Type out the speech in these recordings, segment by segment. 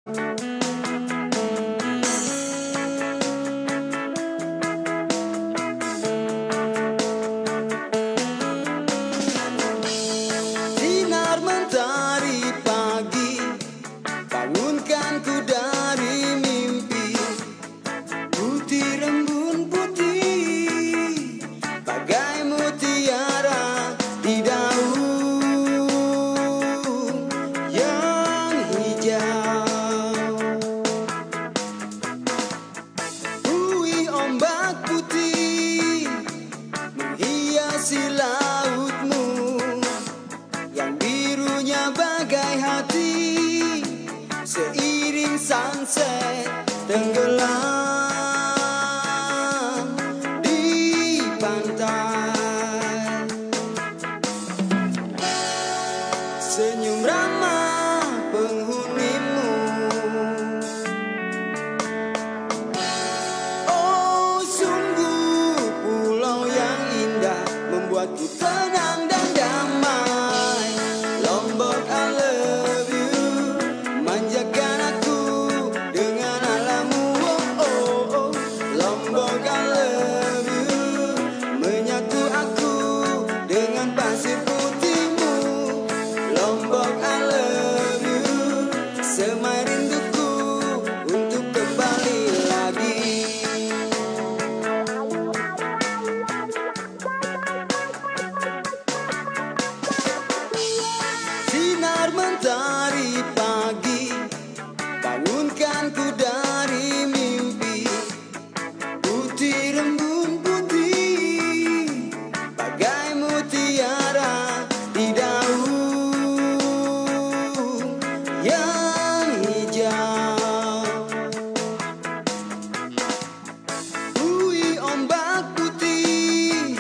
Sinar mentari pagi, bangunkanku dari mimpi. Putih embun putih, bagai mutiara di daun yang hijau. Bui ombak putih menghiasi lautmu, yang birunya bagai hati. Seiring sunset tenggelam di pantai. Senyum ramah penghunimu, oh sungguh pulau yang indah, membuatku tenang dan damai. Lombok I love you, manjakan aku dengan alammu. Oh, oh, oh. Lombok I love you, menyatu aku dengan pasir putihmu. Lombok I love you, semai rinduku untuk kembali lagi. Sinar mentari pagi, bangunkanku dari mimpi. Putih embun putih, bagai mutiara di daun yang hijau. Bui ombak putih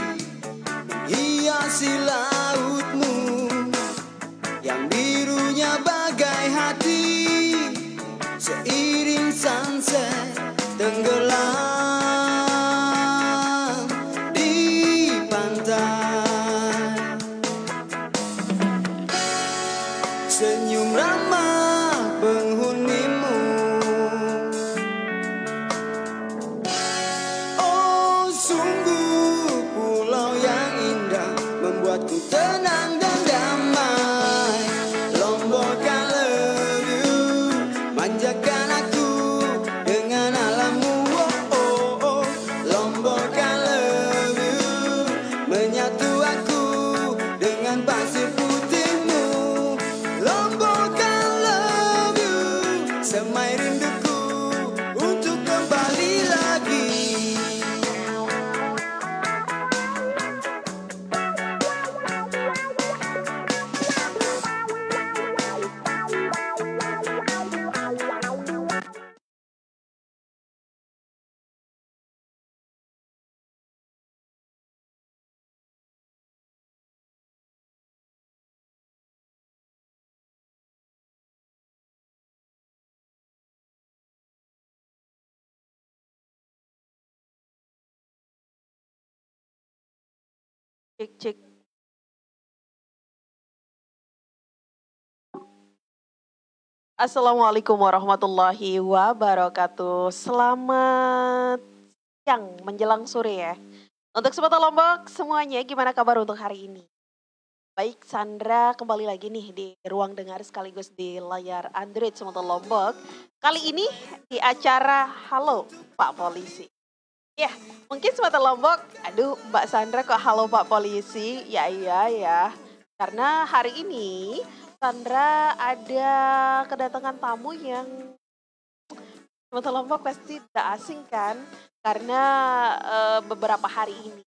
menghiasi lautmu, yang birunya bagai hati. Seiring sunset tenggelam di pantai. Senyum ramah penghunimu, oh sungguh pulau yang indah, membuatku tenang dan damai. Lombok I love you, manjakan aku dengan alammu. Oh, oh, oh. Lombok I love you, menyatu aku dengan pasir putihmu. Lombok I love you, semai rinduku untuk kembali lagi. Cek cek. Assalamualaikum warahmatullahi wabarakatuh. Selamat siang menjelang sore ya. Untuk Sobat Lombok semuanya, gimana kabar untuk hari ini? Baik, Sandra kembali lagi nih di ruang dengar sekaligus di layar Android Sobat Lombok. Kali ini di acara Halo Pak Polisi. Ya, mungkin Sobat Lombok, aduh Mbak Sandra kok halo Pak Polisi? Ya iya ya, karena hari ini Sandra ada kedatangan tamu yang Sobat Lombok pasti tidak asing kan? Karena beberapa hari ini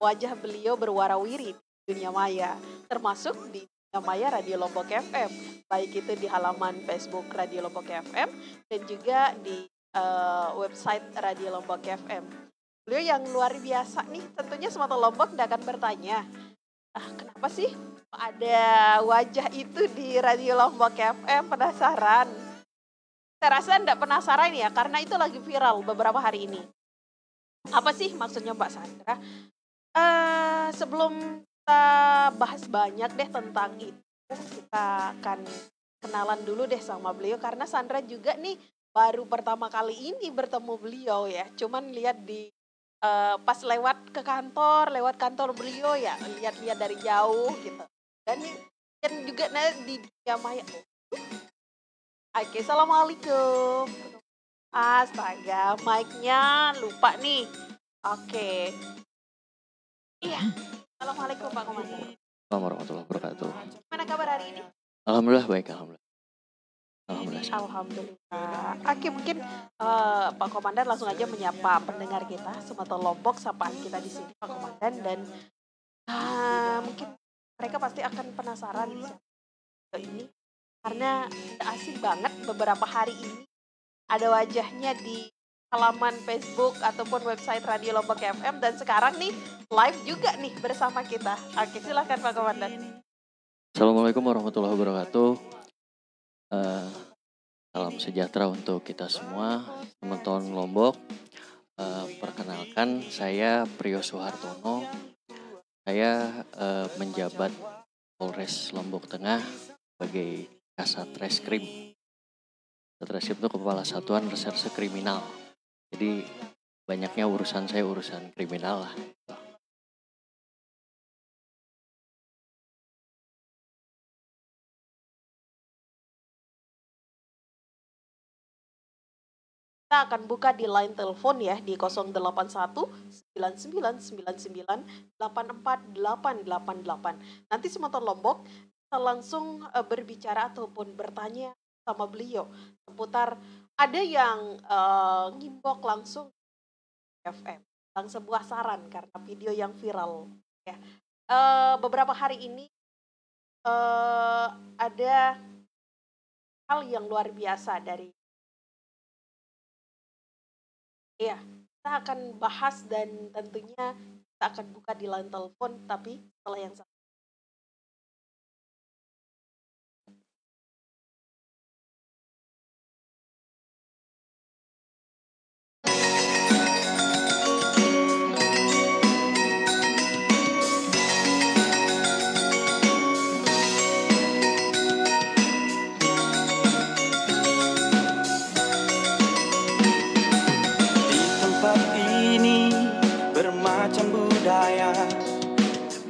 wajah beliau berwarawiri di dunia maya, termasuk di dunia maya Radio Lombok FM, baik itu di halaman Facebook Radio Lombok FM dan juga di website Radio Lombok FM. Beliau yang luar biasa nih, tentunya Sobat Lombok tidak akan bertanya, kenapa sih ada wajah itu di Radio Lombok FM, penasaran? Saya rasa tidak penasaran ya, karena itu lagi viral beberapa hari ini. Apa sih maksudnya Mbak Sandra? Sebelum kita bahas banyak deh tentang itu, kita akan kenalan dulu deh sama beliau karena Sandra juga nih baru pertama kali ini bertemu beliau ya. Cuman lihat di pas lewat kantor beliau ya, lihat-lihat dari jauh gitu. Dan dan juga di dunia maya. Oke, assalamualaikum. Astaga, mic-nya lupa nih. Oke. Iya. Assalamualaikum Pak Komandan. Assalamualaikum warahmatullahi wabarakatuh. Gimana kabar hari ini? Alhamdulillah baik, alhamdulillah. Alhamdulillah. Alhamdulillah. Oke, mungkin Pak Komandan langsung aja menyapa pendengar kita Sumatera Lombok, sapaan kita di sini Pak Komandan, dan mungkin mereka pasti akan penasaran siapa ini karena asing banget beberapa hari ini ada wajahnya di halaman Facebook ataupun website Radio Lombok FM, dan sekarang nih live juga nih bersama kita. Oke, silakan Pak Komandan. Assalamualaikum warahmatullahi wabarakatuh. Salam sejahtera untuk kita semua, teman-teman Lombok. Perkenalkan, saya Priyo Suhartono. Saya menjabat Polres Lombok Tengah sebagai Kasat Reskrim. Kasat Reskrim itu Kepala Satuan Reserse Kriminal. Jadi banyaknya urusan saya urusan kriminal lah. Kita akan buka di line telepon ya di 081 9999 84888. Nanti Sumatera Lombok bisa langsung berbicara ataupun bertanya sama beliau seputar ada yang ngimbok langsung FM tentang sebuah saran karena video yang viral ya. Beberapa hari ini ada hal yang luar biasa dari ya, kita akan bahas dan tentunya kita akan buka di line telepon tapi setelah yang satu.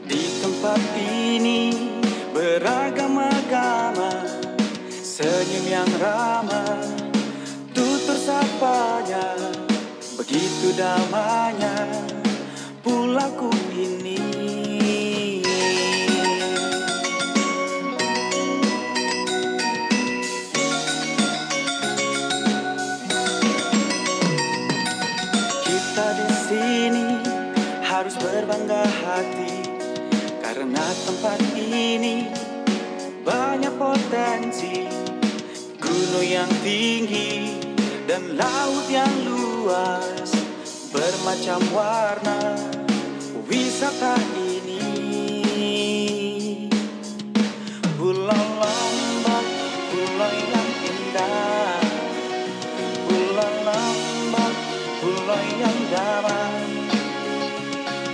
Di tempat ini beragam agama, senyum yang ramah, tutur sapanya, begitu damainya pulangku ini. Kita di sini harus berbangga hati karena tempat ini banyak potensi, gunung yang tinggi dan laut yang luas, bermacam warna wisata ini. Pulau Lombok, pulau yang indah, pulau Lombok, pulau yang damai.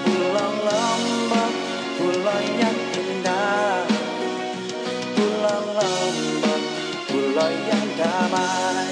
Pulau Lombok, pulau yang indah, Pulau Lombok, pulau yang damai.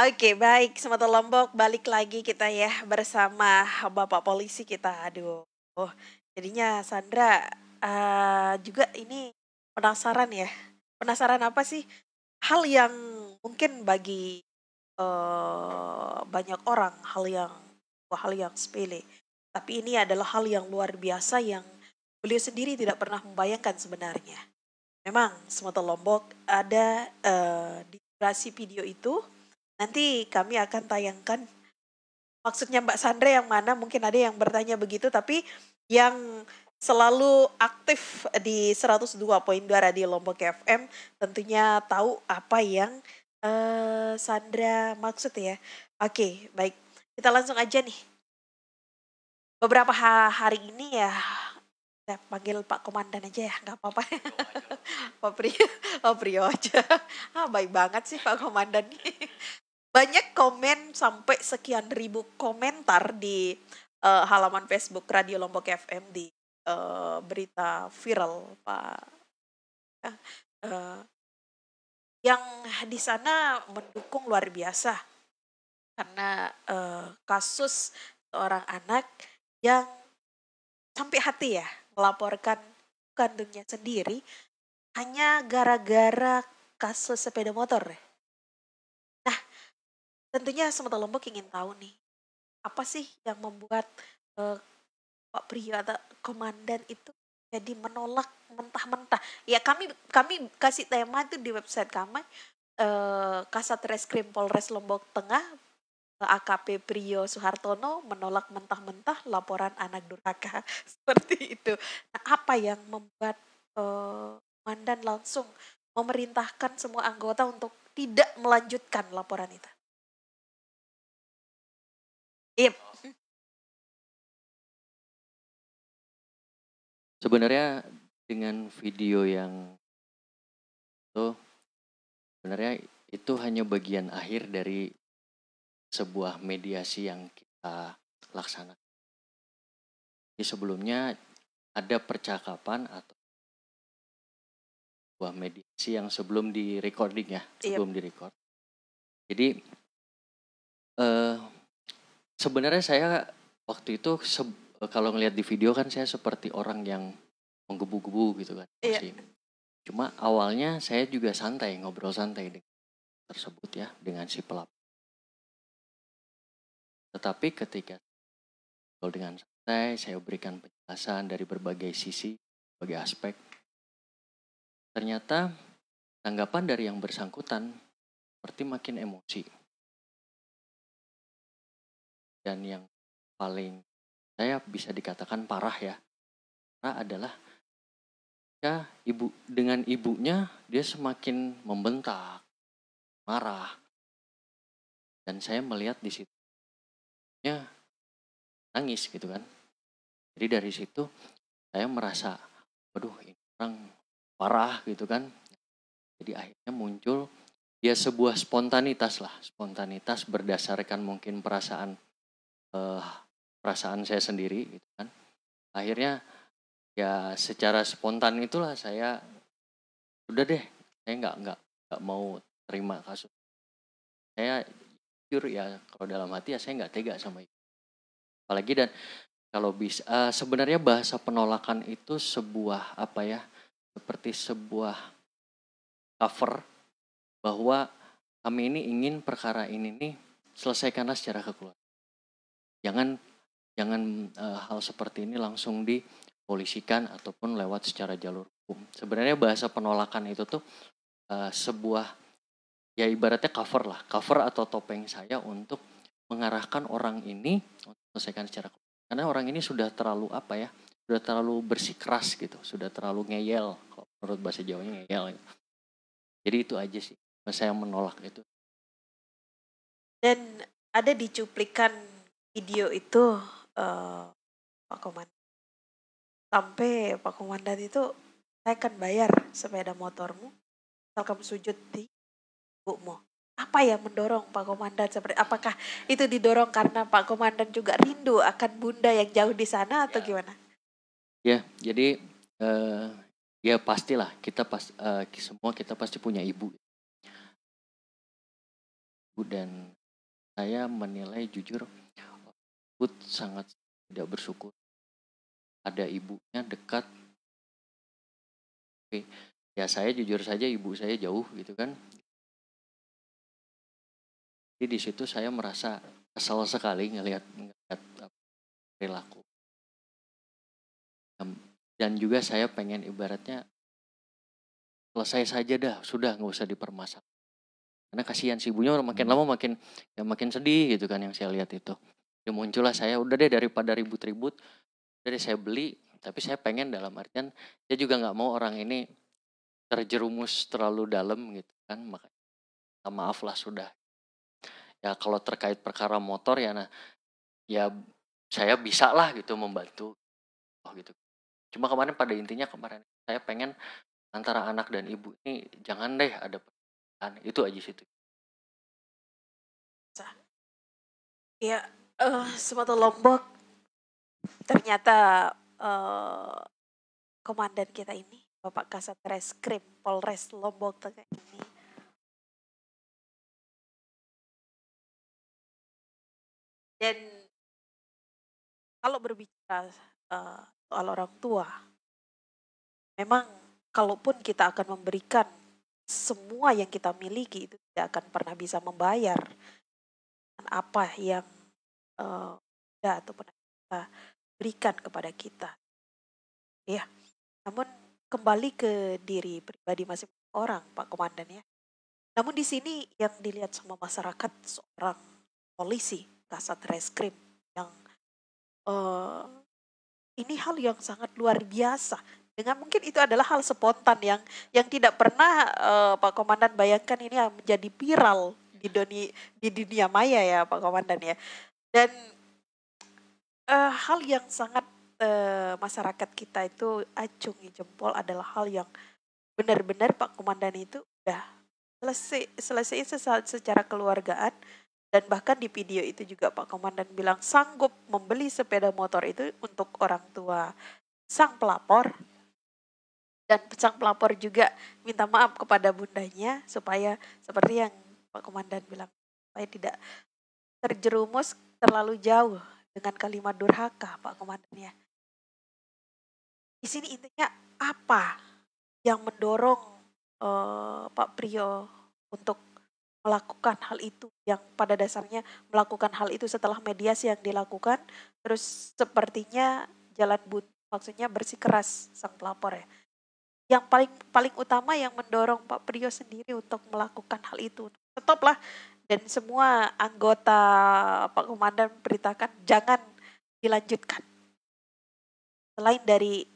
Oke, baik Sumatera Lombok, balik lagi kita ya bersama Bapak Polisi kita. Aduh, jadinya Sandra juga ini penasaran ya penasaran apa sih hal yang mungkin bagi banyak orang hal yang sepele. Tapi ini adalah hal yang luar biasa yang beliau sendiri tidak pernah membayangkan sebenarnya. Memang Semata Lombok ada di durasi video itu. Nanti kami akan tayangkan. Maksudnya Mbak Sandra yang mana? Mungkin ada yang bertanya begitu, tapi yang selalu aktif di 102.2 Radio Lombok FM tentunya tahu apa yang Sandra maksud ya. Oke, baik. Kita langsung aja nih. Beberapa hari ini ya, saya panggil Pak Komandan aja ya, nggak apa-apa. Pak Priyo, oh Priyo aja. Baik banget sih Pak Komandan nih. Banyak komen sampai sekian ribu komentar di halaman Facebook Radio Lombok FM di berita viral Pak. Eh, yang di sana mendukung luar biasa karena kasus seorang anak yang sampai hati ya melaporkan kandungnya sendiri hanya gara-gara kasus sepeda motor. Nah, tentunya Semata Lombok ingin tahu nih, apa sih yang membuat eh, Pak Priyo atau komandan itu jadi menolak mentah-mentah? Ya kami kasih tema itu di website kami, Kasat Reskrim Polres Lombok Tengah AKP Priyo Suhartono menolak mentah-mentah laporan anak durhaka seperti itu. Nah, apa yang membuat komandan langsung memerintahkan semua anggota untuk tidak melanjutkan laporan itu? Iya. Sebenarnya dengan video yang itu sebenarnya itu hanya bagian akhir dari sebuah mediasi yang kita laksanakan. Jadi sebelumnya ada percakapan atau sebuah mediasi yang sebelum di recording ya, sebelum di record. Jadi sebenarnya saya waktu itu kalau ngelihat di video kan saya seperti orang yang menggebu-gebu gitu kan. Iya. Cuma awalnya saya juga santai, ngobrol santai dengan tersebut ya, dengan si pelapor. Tetapi ketika ngobrol dengan santai, saya berikan penjelasan dari berbagai sisi, berbagai aspek. Ternyata tanggapan dari yang bersangkutan seperti makin emosi. Dan yang paling saya bisa dikatakan parah ya, adalah ya dengan ibunya dia semakin membentak, marah, dan saya melihat di situ nangis gitu kan. Jadi dari situ saya merasa, waduh ini orang parah gitu kan. Jadi akhirnya muncul ya sebuah spontanitas berdasarkan mungkin perasaan saya sendiri gitu kan. Akhirnya ya secara spontan itulah saya udah deh, saya nggak mau terima kasus. Saya jujur ya kalau dalam hati ya saya nggak tega sama itu. Apalagi dan kalau bisa sebenarnya bahasa penolakan itu sebuah apa ya, seperti sebuah cover bahwa kami ini ingin perkara ini nih selesaikanlah secara kekeluargaan. Jangan hal seperti ini langsung dipolisikan ataupun lewat secara jalur hukum. Sebenarnya bahasa penolakan itu tuh sebuah ya ibaratnya cover atau topeng saya untuk mengarahkan orang ini untuk selesaikan secara kekeluargaan. Karena orang ini sudah terlalu sudah terlalu bersikeras gitu, sudah terlalu ngeyel, kalau menurut bahasa Jawanya ngeyel. Jadi itu aja sih, saya menolak itu. Dan ada di cuplikan video itu Pak Komandan. Sampai Pak Komandan itu, saya akan bayar sepeda motormu, asal kamu sujud di ibumu. Apa yang mendorong Pak Komandan seperti? Apakah itu didorong karena Pak Komandan juga rindu akan bunda yang jauh di sana atau gimana? Ya, jadi ya pastilah semua kita pasti punya ibu. Dan saya menilai jujur, Bud sangat tidak bersyukur. Ada ibunya dekat. ya saya jujur saja ibu saya jauh gitu kan. Jadi di situ saya merasa kesal sekali ngelihat perilaku. Dan juga saya pengen ibaratnya selesai saja dah, sudah nggak usah dipermasalahkan. Karena kasihan si ibunya makin lama makin sedih gitu kan yang saya lihat itu. Ya muncullah saya, udah deh daripada ribut-ribut, udah deh saya beli. Tapi saya pengen dalam artian, saya juga nggak mau orang ini terjerumus terlalu dalam gitu kan. Makanya maaf lah sudah. Ya kalau terkait perkara motor ya, ya saya bisa lah gitu membantu. Oh gitu. Cuma kemarin pada intinya saya pengen antara anak dan ibu ini jangan deh ada perbedaan. Itu aja situ. Ya, Semata Lombok ternyata komandan kita ini, Bapak Kasat Reskrim Polres Lombok Tengah ini, dan kalau berbicara soal orang tua, memang kalaupun kita akan memberikan semua yang kita miliki itu tidak akan pernah bisa membayar apa yang udah ataupun kita berikan kepada kita. Ya, namun kembali ke diri pribadi masing-masing orang, Pak Komandan ya. Namun di sini yang dilihat sama masyarakat seorang polisi, Kasat Reskrim yang ini hal yang sangat luar biasa. Dengan mungkin itu adalah hal spontan yang tidak pernah Pak Komandan bayangkan ini menjadi viral di dunia maya ya Pak Komandan ya. Dan hal yang sangat masyarakat kita itu acungi jempol adalah hal yang benar-benar Pak Komandan itu udah selesai secara keluargaan, dan bahkan di video itu juga Pak Komandan bilang sanggup membeli sepeda motor itu untuk orang tua sang pelapor, dan sang pelapor juga minta maaf kepada bundanya supaya seperti yang Pak Komandan bilang, supaya tidak terjerumus terlalu jauh dengan kalimat durhaka Pak Komandan ya. Di sini intinya apa yang mendorong Pak Priyo untuk melakukan hal itu, yang pada dasarnya melakukan hal itu setelah mediasi yang dilakukan, terus sepertinya jalan buntu, maksudnya bersikeras sang pelapor ya. Yang paling utama yang mendorong Pak Priyo sendiri untuk melakukan hal itu, stoplah, dan semua anggota Pak Komandan beritakan jangan dilanjutkan. Selain dari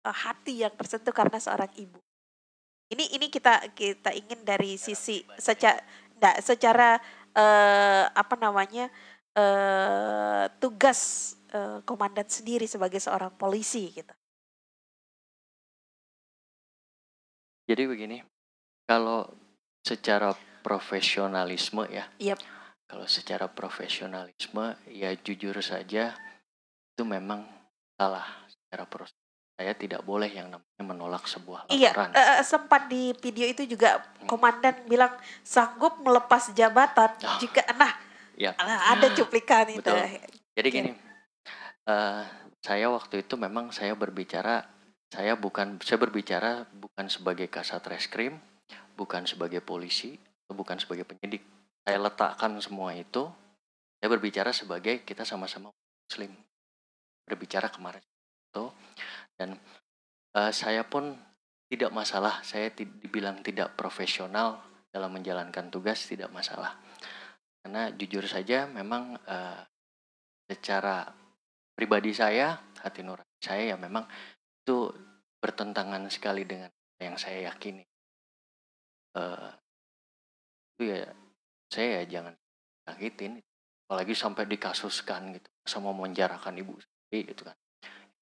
hati yang tersentuh karena seorang ibu. Ini kita ingin dari sisi secara tugas komandan sendiri sebagai seorang polisi gitu. Jadi begini, kalau secara profesionalisme ya, Yep. Kalau secara profesionalisme ya jujur saja itu memang salah secara proses. Saya tidak boleh yang namanya menolak sebuah laporan. Iya, sempat di video itu juga komandan bilang sanggup melepas jabatan jika ada cuplikan itu. Betul. Jadi gini, saya waktu itu memang saya berbicara bukan sebagai Kasat Reskrim, bukan sebagai polisi, bukan sebagai penyidik. Saya letakkan semua itu, saya berbicara sebagai kita sama-sama muslim. Berbicara kemarin itu, dan saya pun tidak masalah, saya dibilang tidak profesional dalam menjalankan tugas, tidak masalah. Karena jujur saja memang secara pribadi saya, hati nurani saya ya memang itu bertentangan sekali dengan yang saya yakini. Itu ya saya ya jangan sakitin, apalagi sampai dikasuskan gitu, sama memenjarakan ibu sendiri gitu kan.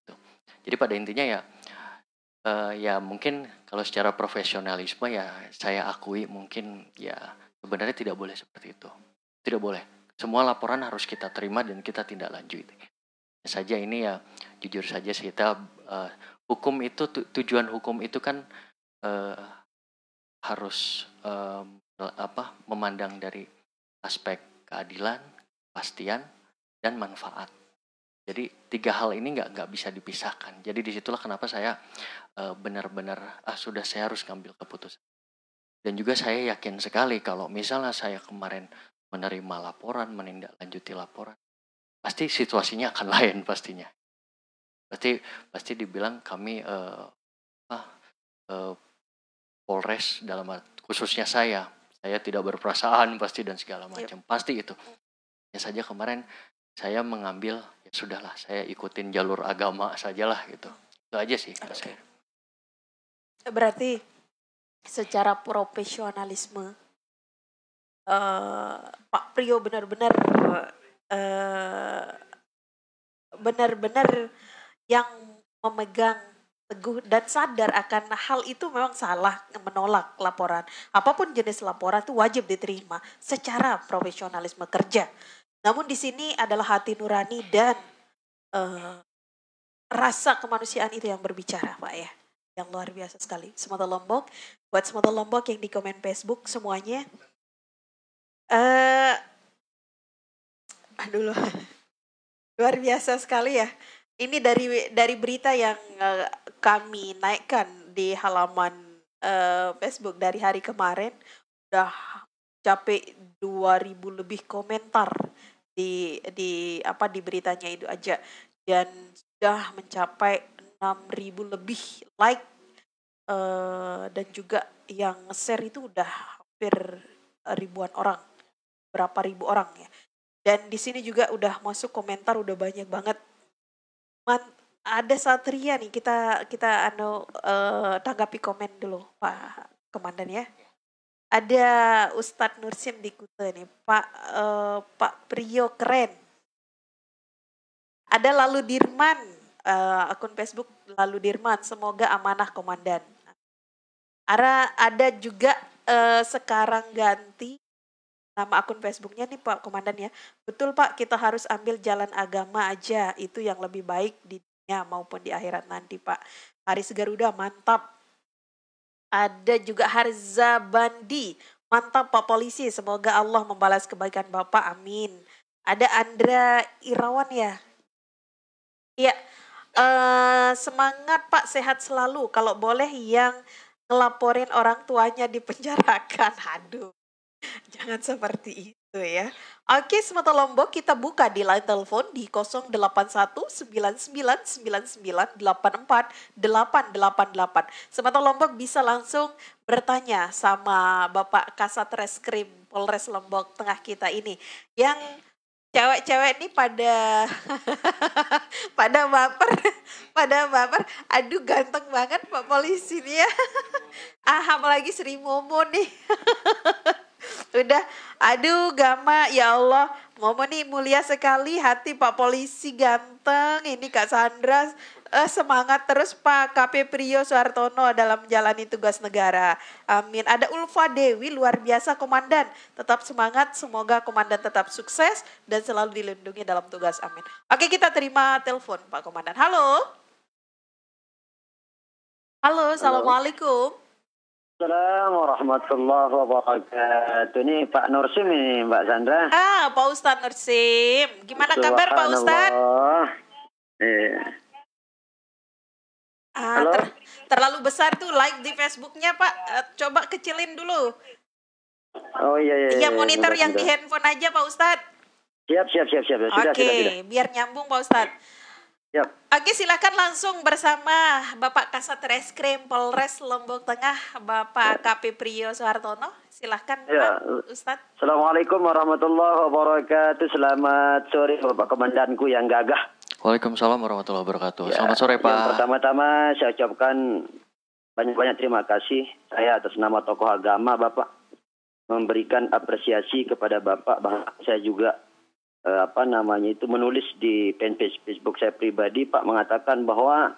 Gitu. Jadi pada intinya ya mungkin kalau secara profesionalisme ya saya akui mungkin ya sebenarnya tidak boleh seperti itu. Tidak boleh. Semua laporan harus kita terima dan kita tindak lanjuti. Saja ini ya jujur saja kita hukum itu tujuan hukum itu kan harus memandang dari aspek keadilan, kepastian, dan manfaat. Jadi 3 hal ini nggak bisa dipisahkan. Jadi disitulah kenapa saya benar-benar sudah saya harus ngambil keputusan. Dan juga saya yakin sekali kalau misalnya saya kemarin menerima laporan, menindaklanjuti laporan, pasti situasinya akan lain pastinya. Pasti dibilang kami Polres khususnya saya tidak berperasaan pasti dan segala macam. Pasti itu. Ya saja kemarin saya mengambil ya sudahlah, saya ikutin jalur agama sajalah gitu. Itu aja sih kalau saya. Berarti secara profesionalisme Pak Prio benar-benar yang memegang teguh dan sadar akan hal itu memang salah, menolak laporan. Apapun jenis laporan itu wajib diterima secara profesionalisme kerja. Namun di sini adalah hati nurani dan rasa kemanusiaan itu yang berbicara, Pak ya. Yang luar biasa sekali. Semata Lombok, buat Semata Lombok yang di komen Facebook semuanya. Aduh, luar biasa sekali ya. Ini dari berita yang kami naikkan di halaman Facebook dari hari kemarin, udah capek 2000 lebih komentar di beritanya itu aja, dan sudah mencapai 6000 lebih like, dan juga yang share itu udah hampir ribuan orang, berapa ribu orang ya. Dan di sini juga udah masuk komentar udah banyak banget. Ada Satria nih, kita tanggapi komen dulu Pak Komandan ya. Ada Ustadz Nursim di Kuta nih, Pak Prio keren. Ada Lalu Dirman, akun Facebook Lalu Dirman, semoga amanah Komandan. Ada juga sekarang ganti nama akun Facebooknya nih Pak Komandan ya. Betul Pak, kita harus ambil jalan agama aja, itu yang lebih baik di dunia maupun di akhirat nanti Pak. Haris Garuda, mantap. Ada juga Harza Bandi, mantap Pak Polisi, semoga Allah membalas kebaikan Bapak, amin. Ada Andra Irawan ya. Iya, semangat Pak, sehat selalu. Kalau boleh yang ngelaporin orang tuanya dipenjarakan, aduh. Jangan seperti itu ya. Oke, Semata Lombok kita buka di line telepon di 0819998488. Semata Lombok bisa langsung bertanya sama Bapak Kasat Reskrim Polres Lombok Tengah kita ini. Yang cewek-cewek ini pada baper. Aduh, ganteng banget Pak Polisi nih ya. Apalagi Sri Momo nih. Udah, aduh Gama, ya Allah, Momo nih mulia sekali, hati Pak Polisi ganteng, ini Kak Sandra, semangat terus Pak KP Prio Suhartono dalam menjalani tugas negara, amin. Ada Ulfa Dewi, luar biasa Komandan, tetap semangat, semoga Komandan tetap sukses dan selalu dilindungi dalam tugas, amin. Oke, kita terima telepon Pak Komandan. Halo, Assalamualaikum. Assalamualaikum warahmatullahi wabarakatuh. Ini Pak Nursim ini Mbak Sandra. Pak Ustadz Nursim. Gimana kabar Pak Ustadz? Halo? Terlalu besar tuh like di Facebooknya Pak. Coba kecilin dulu. Oh iya. Iya, monitor yang di handphone aja Pak Ustadz. Siap. Sudah. Biar nyambung Pak Ustadz. Siap. Oke, silakan langsung bersama Bapak Kasat Reskrim Polres Lombok Tengah, Bapak KP Prio Suhartono. Silahkan ya, Pak Ustadz. Assalamualaikum warahmatullahi wabarakatuh. Selamat sore Bapak Komandanku yang gagah. Waalaikumsalam warahmatullahi wabarakatuh. Ya, Selamat sore Pak. Yang pertama-tama saya ucapkan banyak-banyak terima kasih. Saya atas nama tokoh agama Bapak memberikan apresiasi kepada Bapak. Bahkan saya juga menulis di fanpage Facebook saya pribadi Pak, mengatakan bahwa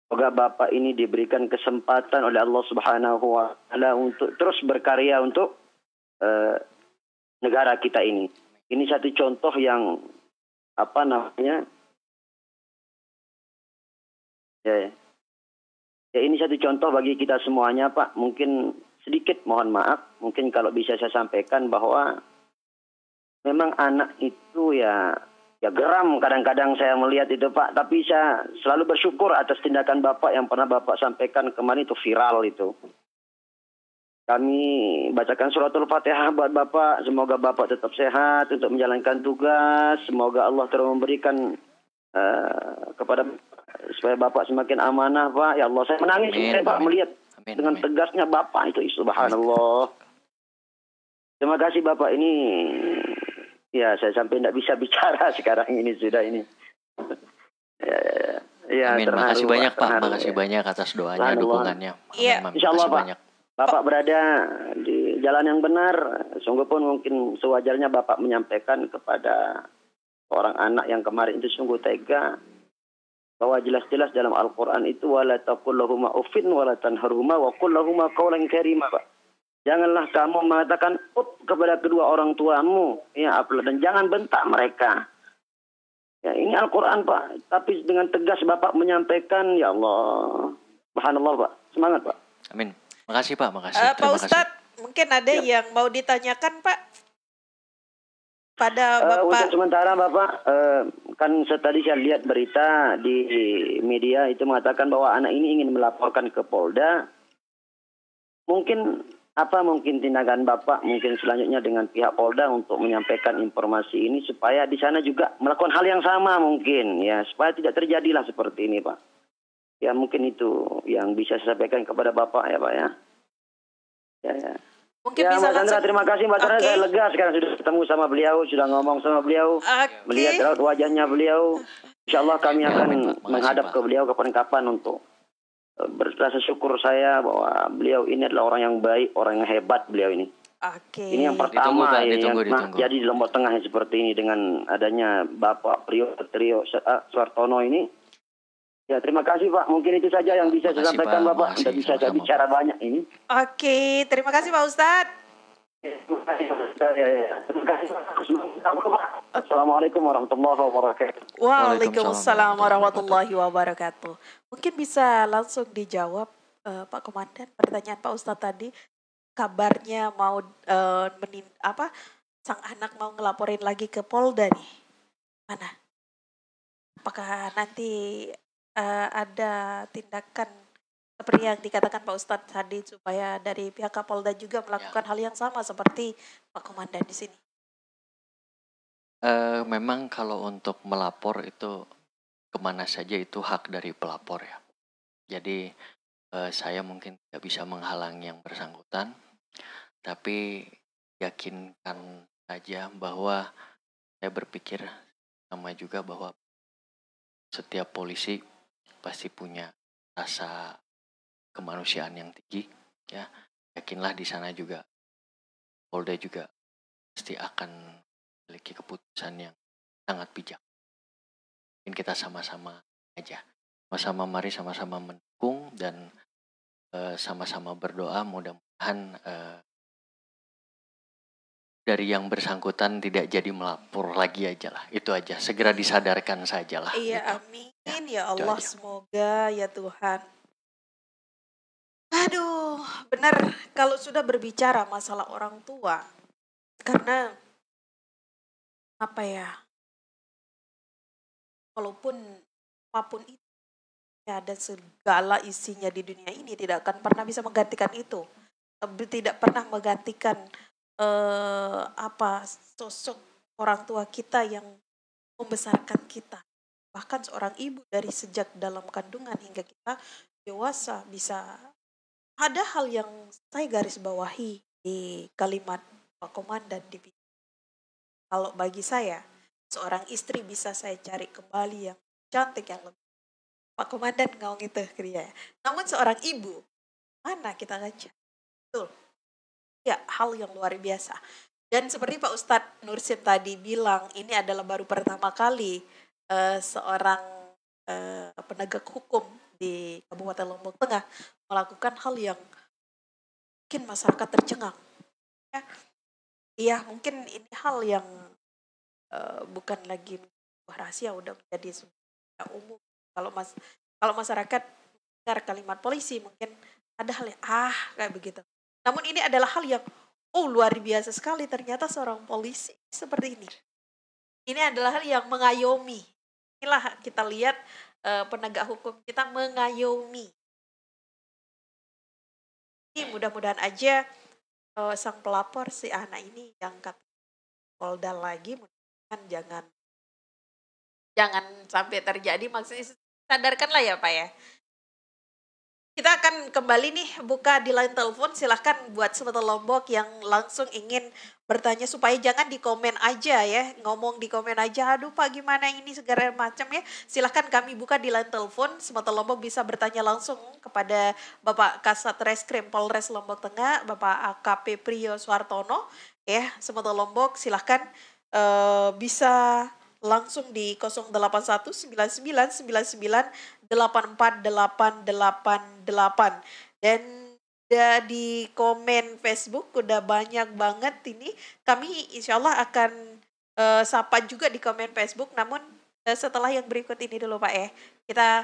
semoga Bapak ini diberikan kesempatan oleh Allah Subhanahu wa taala untuk terus berkarya untuk negara kita ini. Ini satu contoh yang ini satu contoh bagi kita semuanya Pak. Mungkin sedikit mohon maaf, mungkin kalau bisa saya sampaikan bahwa memang anak itu ya ya geram kadang-kadang saya melihat itu Pak. Tapi saya selalu bersyukur atas tindakan Bapak yang pernah Bapak sampaikan kemarin itu viral itu. Kami bacakan suratul Fatihah buat Bapak. Semoga Bapak tetap sehat untuk menjalankan tugas. Semoga Allah terus memberikan kepada supaya Bapak semakin amanah Pak. Ya Allah, saya menangis Pak melihat dengan tegasnya Bapak itu. Subhanallah. Terima kasih Bapak ini. Ya saya sampai tidak bisa bicara sekarang ini sudah ini. Ya, amin. Makasih banyak Pak. Makasih banyak atas doanya, dukungannya. Iya. Insyaallah Pak. Banyak. Bapak berada di jalan yang benar. Sungguh pun mungkin sewajarnya Bapak menyampaikan kepada orang anak yang kemarin itu sungguh tega. Bahwa jelas-jelas dalam Al-Quran itu wala taqul lahuma uffin wala tanharhuma wa qul lahuma qawlan karima Pak. Janganlah kamu mengatakan kepada kedua orang tuamu, ya, dan jangan bentak mereka. Ya, ini Al-Quran Pak, tapi dengan tegas Bapak menyampaikan, ya Allah, subhanallah Pak, semangat Pak. Amin. Makasih Pak, makasih. Pak Ustadz, mungkin ada yang mau ditanyakan Pak pada Bapak. Untuk sementara Bapak, kan tadi saya lihat berita di media itu mengatakan bahwa anak ini ingin melaporkan ke Polda. Mungkin tindakan Bapak mungkin selanjutnya dengan pihak Polda untuk menyampaikan informasi ini supaya di sana juga melakukan hal yang sama mungkin ya, supaya tidak terjadilah seperti ini Pak. Ya mungkin itu yang bisa saya sampaikan kepada Bapak ya Pak ya. Ya. Mungkin ya bisa Mbak Sandra, terima kasih Mbak Sandra, saya lega sekarang sudah ketemu sama beliau, sudah ngomong sama beliau, melihat raut wajahnya beliau. Insya Allah kami akan menghadap ke beliau kapan-kapan untuk berrasa syukur saya bahwa beliau ini adalah orang yang baik, orang yang hebat beliau ini. Ini yang pertama ditunggu. Jadi di Lombok Tengah seperti ini dengan adanya Bapak Trio Suartono ini. Ya terima kasih Pak, mungkin itu saja yang bisa saya sampaikan Bapak. Tidak bisa saya bicara banyak ini. Oke, terima kasih Pak Ustadz. Terima kasih. Assalamualaikum warahmatullahi wabarakatuh. Waalaikumsalam warahmatullahi wabarakatuh. Mungkin bisa langsung dijawab Pak Komandan pertanyaan Pak Ustadz tadi. Kabarnya mau sang anak mau ngelaporin lagi ke Polda nih. Mana? Apakah nanti ada tindakan seperti yang dikatakan Pak Ustadz tadi supaya dari pihak Kapolda juga melakukan hal yang sama seperti Pak Komandan di sini? Memang kalau untuk melapor itu kemana saja itu hak dari pelapor ya. Jadi saya mungkin tidak bisa menghalangi yang bersangkutan, tapi yakinkan saja bahwa saya berpikir sama juga bahwa setiap polisi pasti punya rasa kemanusiaan yang tinggi ya. Yakinlah di sana juga Polda juga pasti akan memiliki keputusan yang sangat bijak. Mungkin kita sama-sama aja, mari sama-sama mendukung dan sama-sama berdoa mudah-mudahan dari yang bersangkutan tidak jadi melapor lagi aja lah. Itu aja, segera disadarkan sajalah. Iya gitu. Amin ya Allah, semoga ya Tuhan. Aduh, benar kalau sudah berbicara masalah orang tua, karena apa ya, walaupun apapun itu, ya, ada segala isinya di dunia ini tidak akan pernah bisa menggantikan itu, tidak pernah menggantikan sosok orang tua kita yang membesarkan kita, bahkan seorang ibu dari sejak dalam kandungan hingga kita dewasa. Bisa ada hal yang saya garis bawahi di kalimat Pak Komandan di kalau bagi saya seorang istri bisa saya cari kembali yang cantik yang lebih. Pak Komandan ngomong itu ya. Namun seorang ibu mana kita ngaca? Betul. Ya, hal yang luar biasa. Dan seperti Pak Ustadz Nursim tadi bilang, ini adalah baru pertama kali seorang penegak hukum di Kabupaten Lombok Tengah melakukan hal yang mungkin masyarakat tercengang. Iya, mungkin ini hal yang bukan lagi rahasia, udah menjadi umum. Kalau masyarakat dengar kalimat polisi mungkin ada hal yang kayak begitu. Namun ini adalah hal yang luar biasa sekali, ternyata seorang polisi seperti ini. Ini adalah hal yang mengayomi. Inilah kita lihat penegak hukum kita mengayomi. Ini mudah-mudahan aja sang pelapor si anak ini diangkat Polda lagi, mudah-mudahan jangan sampai terjadi, maksudnya sadarkanlah ya Pak ya. Kita akan kembali nih buka di line telepon, silahkan buat Sobat Lombok yang langsung ingin bertanya supaya jangan di komen aja ya, ngomong di komen aja, aduh Pak gimana ini segala macam ya. Silahkan kami buka di line telepon, Sobat Lombok bisa bertanya langsung kepada Bapak Kasat Reskrim Polres Lombok Tengah, Bapak AKP Priyo Suhartono ya. Sobat Lombok silahkan bisa langsung di 081999948888 dan di komen Facebook udah banyak banget ini. Kami insya Allah akan sapa juga di komen Facebook, namun setelah yang berikut ini dulu Pak ya. Kita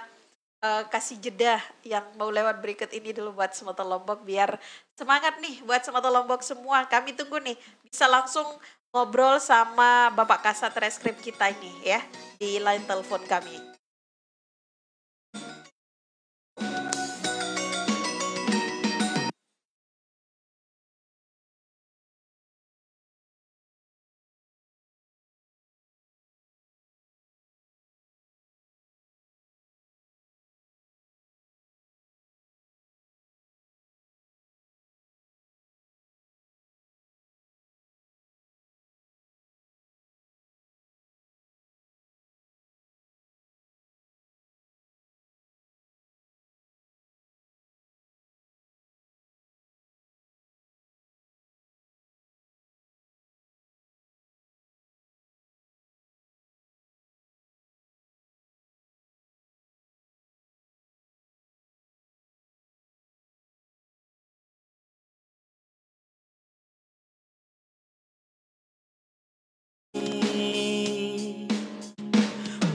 kasih jeda yang mau lewat berikut ini dulu buat Semata Lombok biar semangat nih buat Semata Lombok semua. Kami tunggu nih bisa langsung ngobrol sama Bapak Kasat Reskrim kita ini ya di line telepon kami.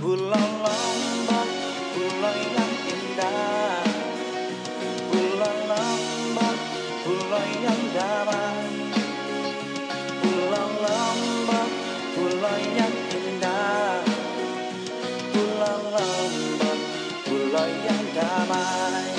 Pulau Lombok, pulau yang indah, Pulau Lombok, pulau yang damai, Pulau Lombok, pulau yang indah, Pulau Lombok, pulau yang damai.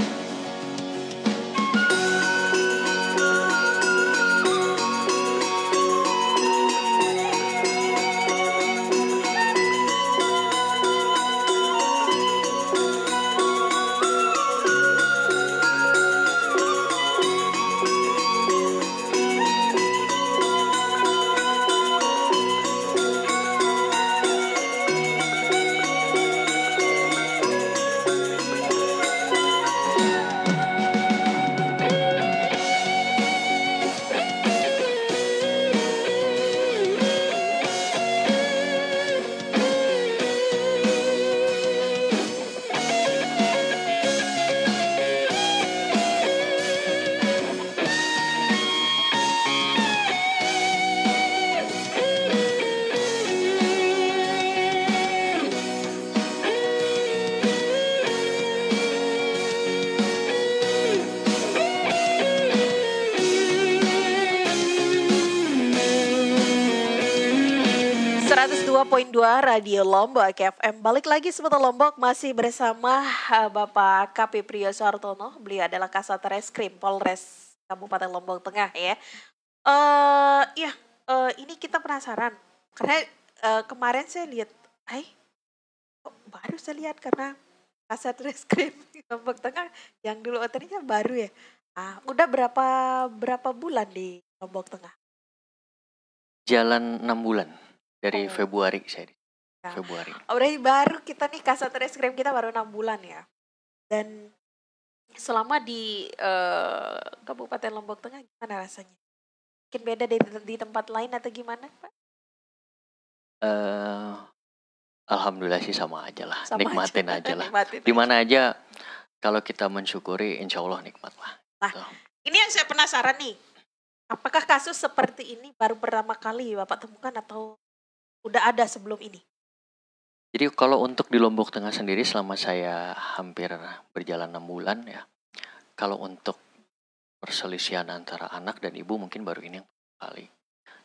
.2 Radio Lombok FM. Balik lagi Sobat Lombok masih bersama Bapak KP Priyo Suhartono. Beliau adalah Kasat Reskrim Polres Kabupaten Lombok Tengah ya. Ini kita penasaran karena kemarin saya lihat, baru saya lihat karena Kasat Reskrim Lombok Tengah yang dulu ternyata baru ya. Udah berapa bulan di Lombok Tengah? Jalan 6 bulan. Dari Februari saya Februari. Berarti baru kita nih Kasat Reskrim kita baru 6 bulan ya. Dan selama di Kabupaten Lombok Tengah gimana rasanya? Mungkin beda di tempat lain atau gimana Pak? Alhamdulillah sih sama aja lah. Nikmatin aja lah. Nikmatin Dimana aja kalau kita mensyukuri insya Allah nikmat lah. Nah ini yang saya penasaran nih. Apakah kasus seperti ini baru pertama kali Bapak temukan atau udah ada sebelum ini? Jadi kalau untuk di Lombok Tengah sendiri selama saya hampir berjalan 6 bulan ya. Kalau untuk perselisihan antara anak dan ibu mungkin baru ini yang kali.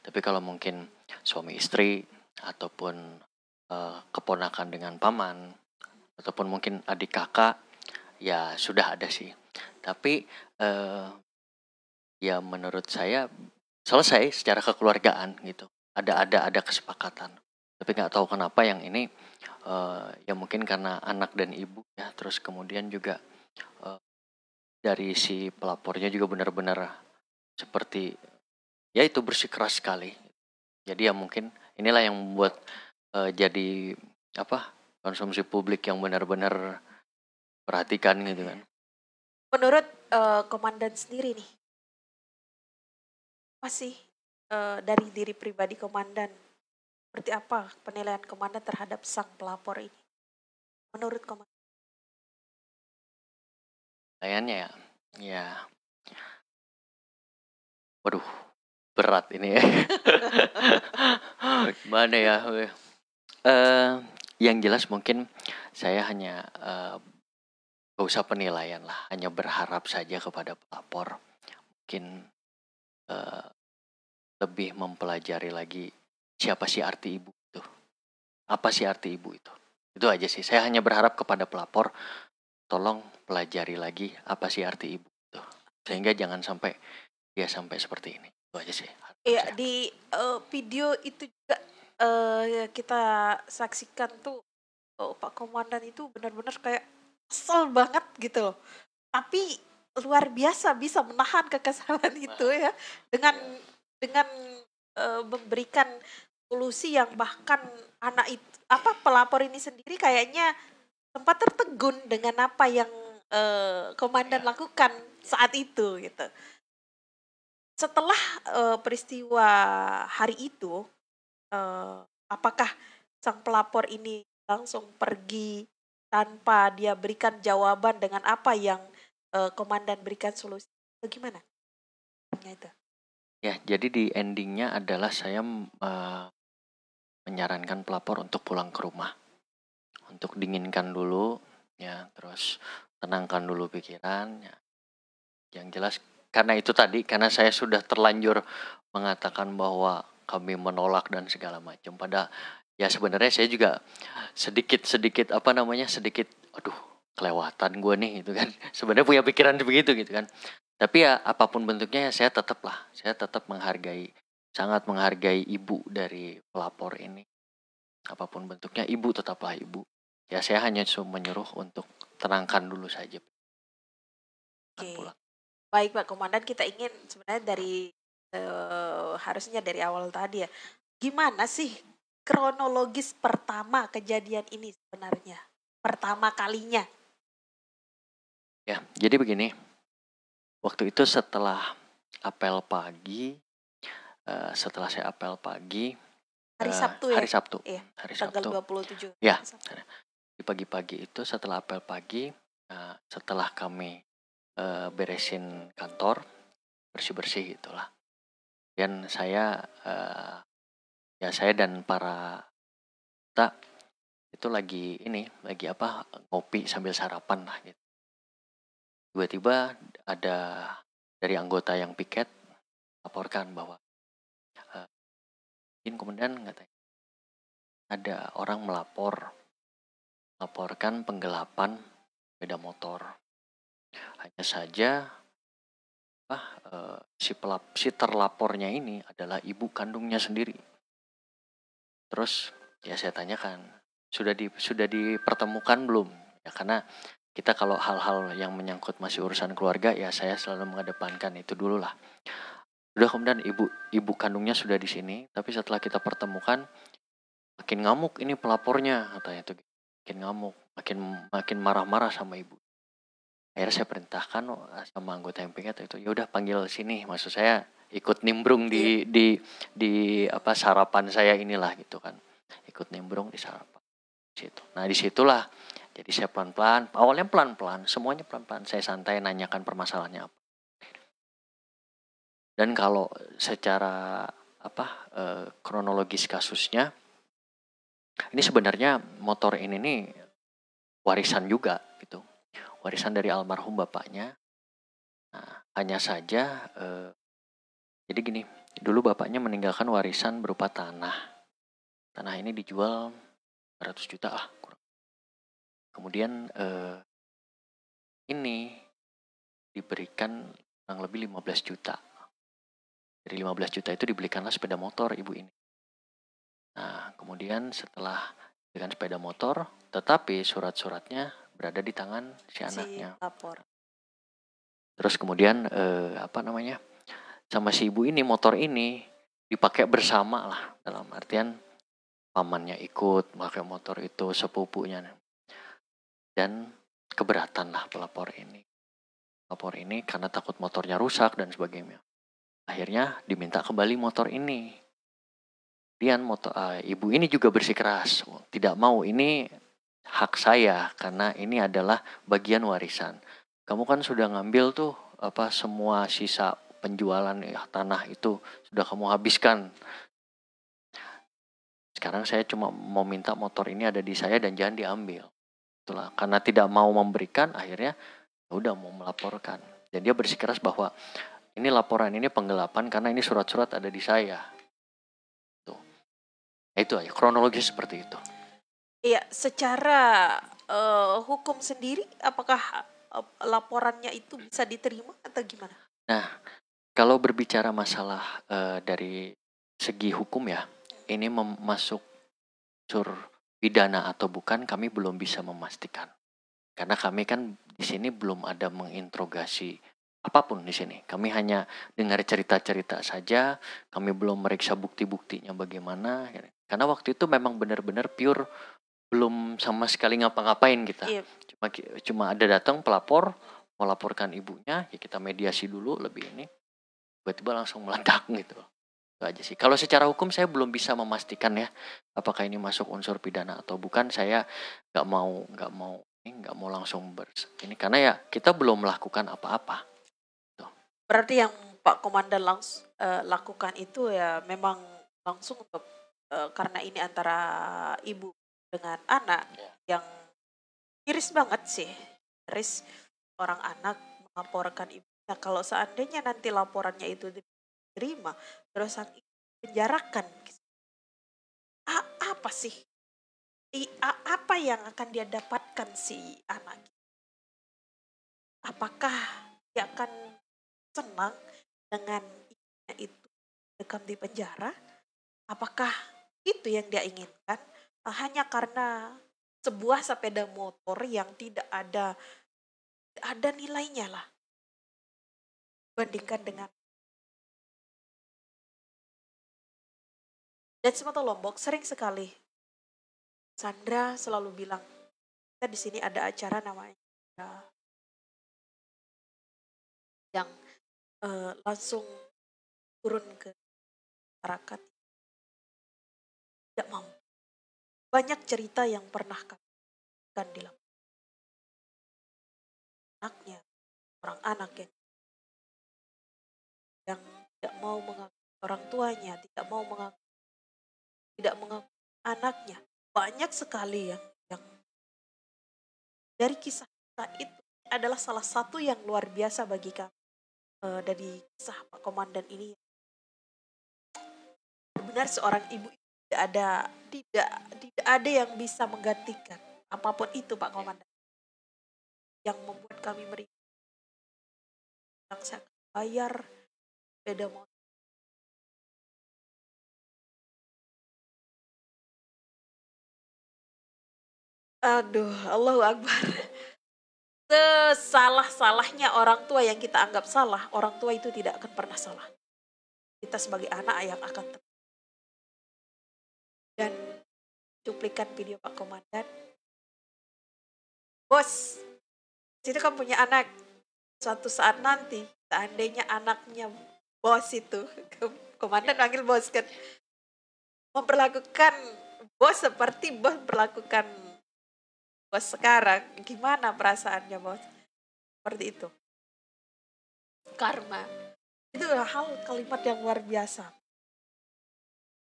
Tapi kalau mungkin suami istri ataupun keponakan dengan paman, ataupun mungkin adik kakak, ya sudah ada sih. Tapi ya menurut saya selesai secara kekeluargaan gitu. Ada kesepakatan. Tapi nggak tahu kenapa yang ini ya mungkin karena anak dan ibu ya. Terus kemudian juga dari si pelapornya juga benar-benar seperti ya itu bersikeras sekali. Jadi ya mungkin inilah yang membuat jadi apa konsumsi publik yang benar-benar perhatikan gitu kan. Menurut komandan sendiri nih, apa sih dari diri pribadi komandan? Seperti apa penilaian komandan terhadap sang pelapor ini? Menurut komandan. Kayaknya ya waduh berat ini ya. Gimana ya? Yang jelas mungkin saya hanya gak usah penilaian lah, hanya berharap saja kepada pelapor mungkin lebih mempelajari lagi siapa sih arti ibu itu, apa sih arti ibu itu aja sih. Saya hanya berharap kepada pelapor tolong pelajari lagi apa sih arti ibu itu, sehingga jangan sampai dia sampai seperti ini. Itu aja sih. Iya, di video itu juga kita saksikan tuh Pak Komandan itu benar-benar kayak kesel banget gitu loh. Tapi luar biasa bisa menahan kekesalan itu ya dengan memberikan solusi yang bahkan anak itu pelapor ini sendiri kayaknya sempat tertegun dengan apa yang komandan lakukan saat itu gitu. Setelah peristiwa hari itu, apakah sang pelapor ini langsung pergi tanpa dia berikan jawaban dengan apa yang komandan berikan solusi? Bagaimana? Itu. Ya, jadi di endingnya adalah saya menyarankan pelapor untuk pulang ke rumah, untuk dinginkan dulu, ya, terus tenangkan dulu pikiran. Ya. Yang jelas karena itu tadi, karena saya sudah terlanjur mengatakan bahwa kami menolak dan segala macam. Pada ya sebenarnya saya juga sedikit aduh kelewatan gue nih gitu kan. Sebenarnya punya pikiran begitu gitu kan. Tapi ya apapun bentuknya saya tetap sangat menghargai ibu dari pelapor ini. Apapun bentuknya ibu tetaplah ibu. Ya saya hanya menyuruh untuk tenangkan dulu saja. Oke. Pulang. Baik Pak Komandan, kita ingin sebenarnya dari harusnya dari awal tadi ya. Gimana sih kronologis pertama kejadian ini sebenarnya? Pertama kalinya. Ya, jadi begini. Waktu itu setelah apel pagi, setelah saya apel pagi, Hari Sabtu ya? hari Sabtu, Iya, hari tanggal Sabtu. 27. Ya, Hari Sabtu. di pagi-pagi itu setelah apel pagi, setelah kami beresin kantor, bersih-bersih gitulah. Dan saya dan para kita itu lagi ngopi sambil sarapan lah gitu. Tiba-tiba ada dari anggota yang piket laporkan bahwa kemudian katanya ada orang melaporkan penggelapan sepeda motor. Hanya saja si terlapornya ini adalah ibu kandungnya sendiri. Terus ya saya tanyakan, sudah dipertemukan belum? Ya karena kita kalau hal-hal yang menyangkut masih urusan keluarga ya saya selalu mengedepankan itu dulu lah. Udah kemudian ibu kandungnya sudah di sini, tapi setelah kita pertemukan makin ngamuk ini pelapornya katanya itu, makin ngamuk, makin marah-marah sama ibu. Akhirnya saya perintahkan sama anggota yang piket itu, ya udah panggil sini, maksud saya ikut nimbrung di sarapan saya inilah gitu kan, ikut nimbrung di sarapan situ. Nah disitulah jadi saya pelan-pelan, awalnya pelan-pelan, semuanya pelan-pelan, saya santai nanyakan permasalahannya apa. Dan kalau secara kronologis kasusnya, ini sebenarnya motor ini nih warisan juga gitu, warisan dari almarhum bapaknya. Nah, hanya saja jadi gini, dulu bapaknya meninggalkan warisan berupa tanah. Tanah ini dijual 100 juta lah kurang. Kemudian ini diberikan kurang lebih 15 juta. Dari 15 juta itu dibelikanlah sepeda motor ibu ini. Nah, kemudian setelah dengan sepeda motor, tetapi surat-suratnya berada di tangan si anaknya. Lapor. Terus kemudian sama si ibu ini, motor ini dipakai bersama lah, dalam artian pamannya ikut pakai motor itu, sepupunya, dan keberatan lah pelapor ini karena takut motornya rusak dan sebagainya. Akhirnya diminta kembali motor ini. Kemudian ibu ini juga bersikeras, tidak mau, ini hak saya karena ini adalah bagian warisan. Kamu kan sudah ngambil tuh semua sisa penjualan tanah itu sudah kamu habiskan. Sekarang saya cuma mau minta motor ini ada di saya dan jangan diambil. Itulah, karena tidak mau memberikan, akhirnya udah mau melaporkan. Dan dia bersikeras bahwa ini laporan ini penggelapan karena ini surat-surat ada di saya. Itu aja, kronologis seperti itu. Iya, secara hukum sendiri, apakah laporannya itu bisa diterima atau gimana? Nah, kalau berbicara masalah dari segi hukum ya, ini masuk unsur pidana atau bukan, kami belum bisa memastikan. Karena kami kan di sini belum ada menginterogasi apapun di sini. Kami hanya dengar cerita-cerita saja, kami belum meriksa bukti-buktinya bagaimana. Karena waktu itu memang benar-benar pure, belum sama sekali ngapa-ngapain kita. Iya. Cuma ada datang pelapor, mau laporkan ibunya, ya kita mediasi dulu lebih ini. Tiba-tiba langsung meledak gitu. Itu aja sih. Kalau secara hukum saya belum bisa memastikan ya, apakah ini masuk unsur pidana atau bukan. Saya nggak mau langsung ini karena ya kita belum melakukan apa-apa. Berarti yang Pak Komandan lakukan itu ya memang langsung untuk karena ini antara ibu dengan anak yang miris banget sih. Miris orang anak melaporkan ibunya. Kalau seandainya nanti laporannya itu diterima, terus sang ibu penjarakan. Apa sih? Apa yang akan dia dapatkan si anak? Apakah dia akan senang dengan ibunya itu dekam di penjara? Apakah itu yang dia inginkan? Hanya karena sebuah sepeda motor yang tidak ada nilainya lah. Bandingkan dengan dan Semata Lombok sering sekali Sandra selalu bilang, kita di sini ada acara namanya yang langsung turun ke masyarakat tidak mampu. Banyak cerita yang pernah kami dilakukan anaknya, orang anak yang tidak mau mengaku orang tuanya, tidak mengaku anaknya. Banyak sekali yang dari kisah itu adalah salah satu yang luar biasa bagi kami dari kisah Pak Komandan ini. Benar seorang ibu tidak ada yang bisa menggantikan apapun itu Pak Komandan. Yang membuat kami merinding. Yang saya bayar sepeda motor. Aduh, Allahu Akbar. Sesalah-salahnya orang tua yang kita anggap salah, orang tua itu tidak akan pernah salah. Kita sebagai anak yang akan dan cuplikan video Pak Komandan. Bos, situ kan punya anak. Suatu saat nanti, seandainya anaknya bos itu, Komandan panggil bos kan, memperlakukan bos seperti bos perlakukan bos sekarang, gimana perasaannya bos? Seperti itu. Karma. Itu hal kalimat yang luar biasa.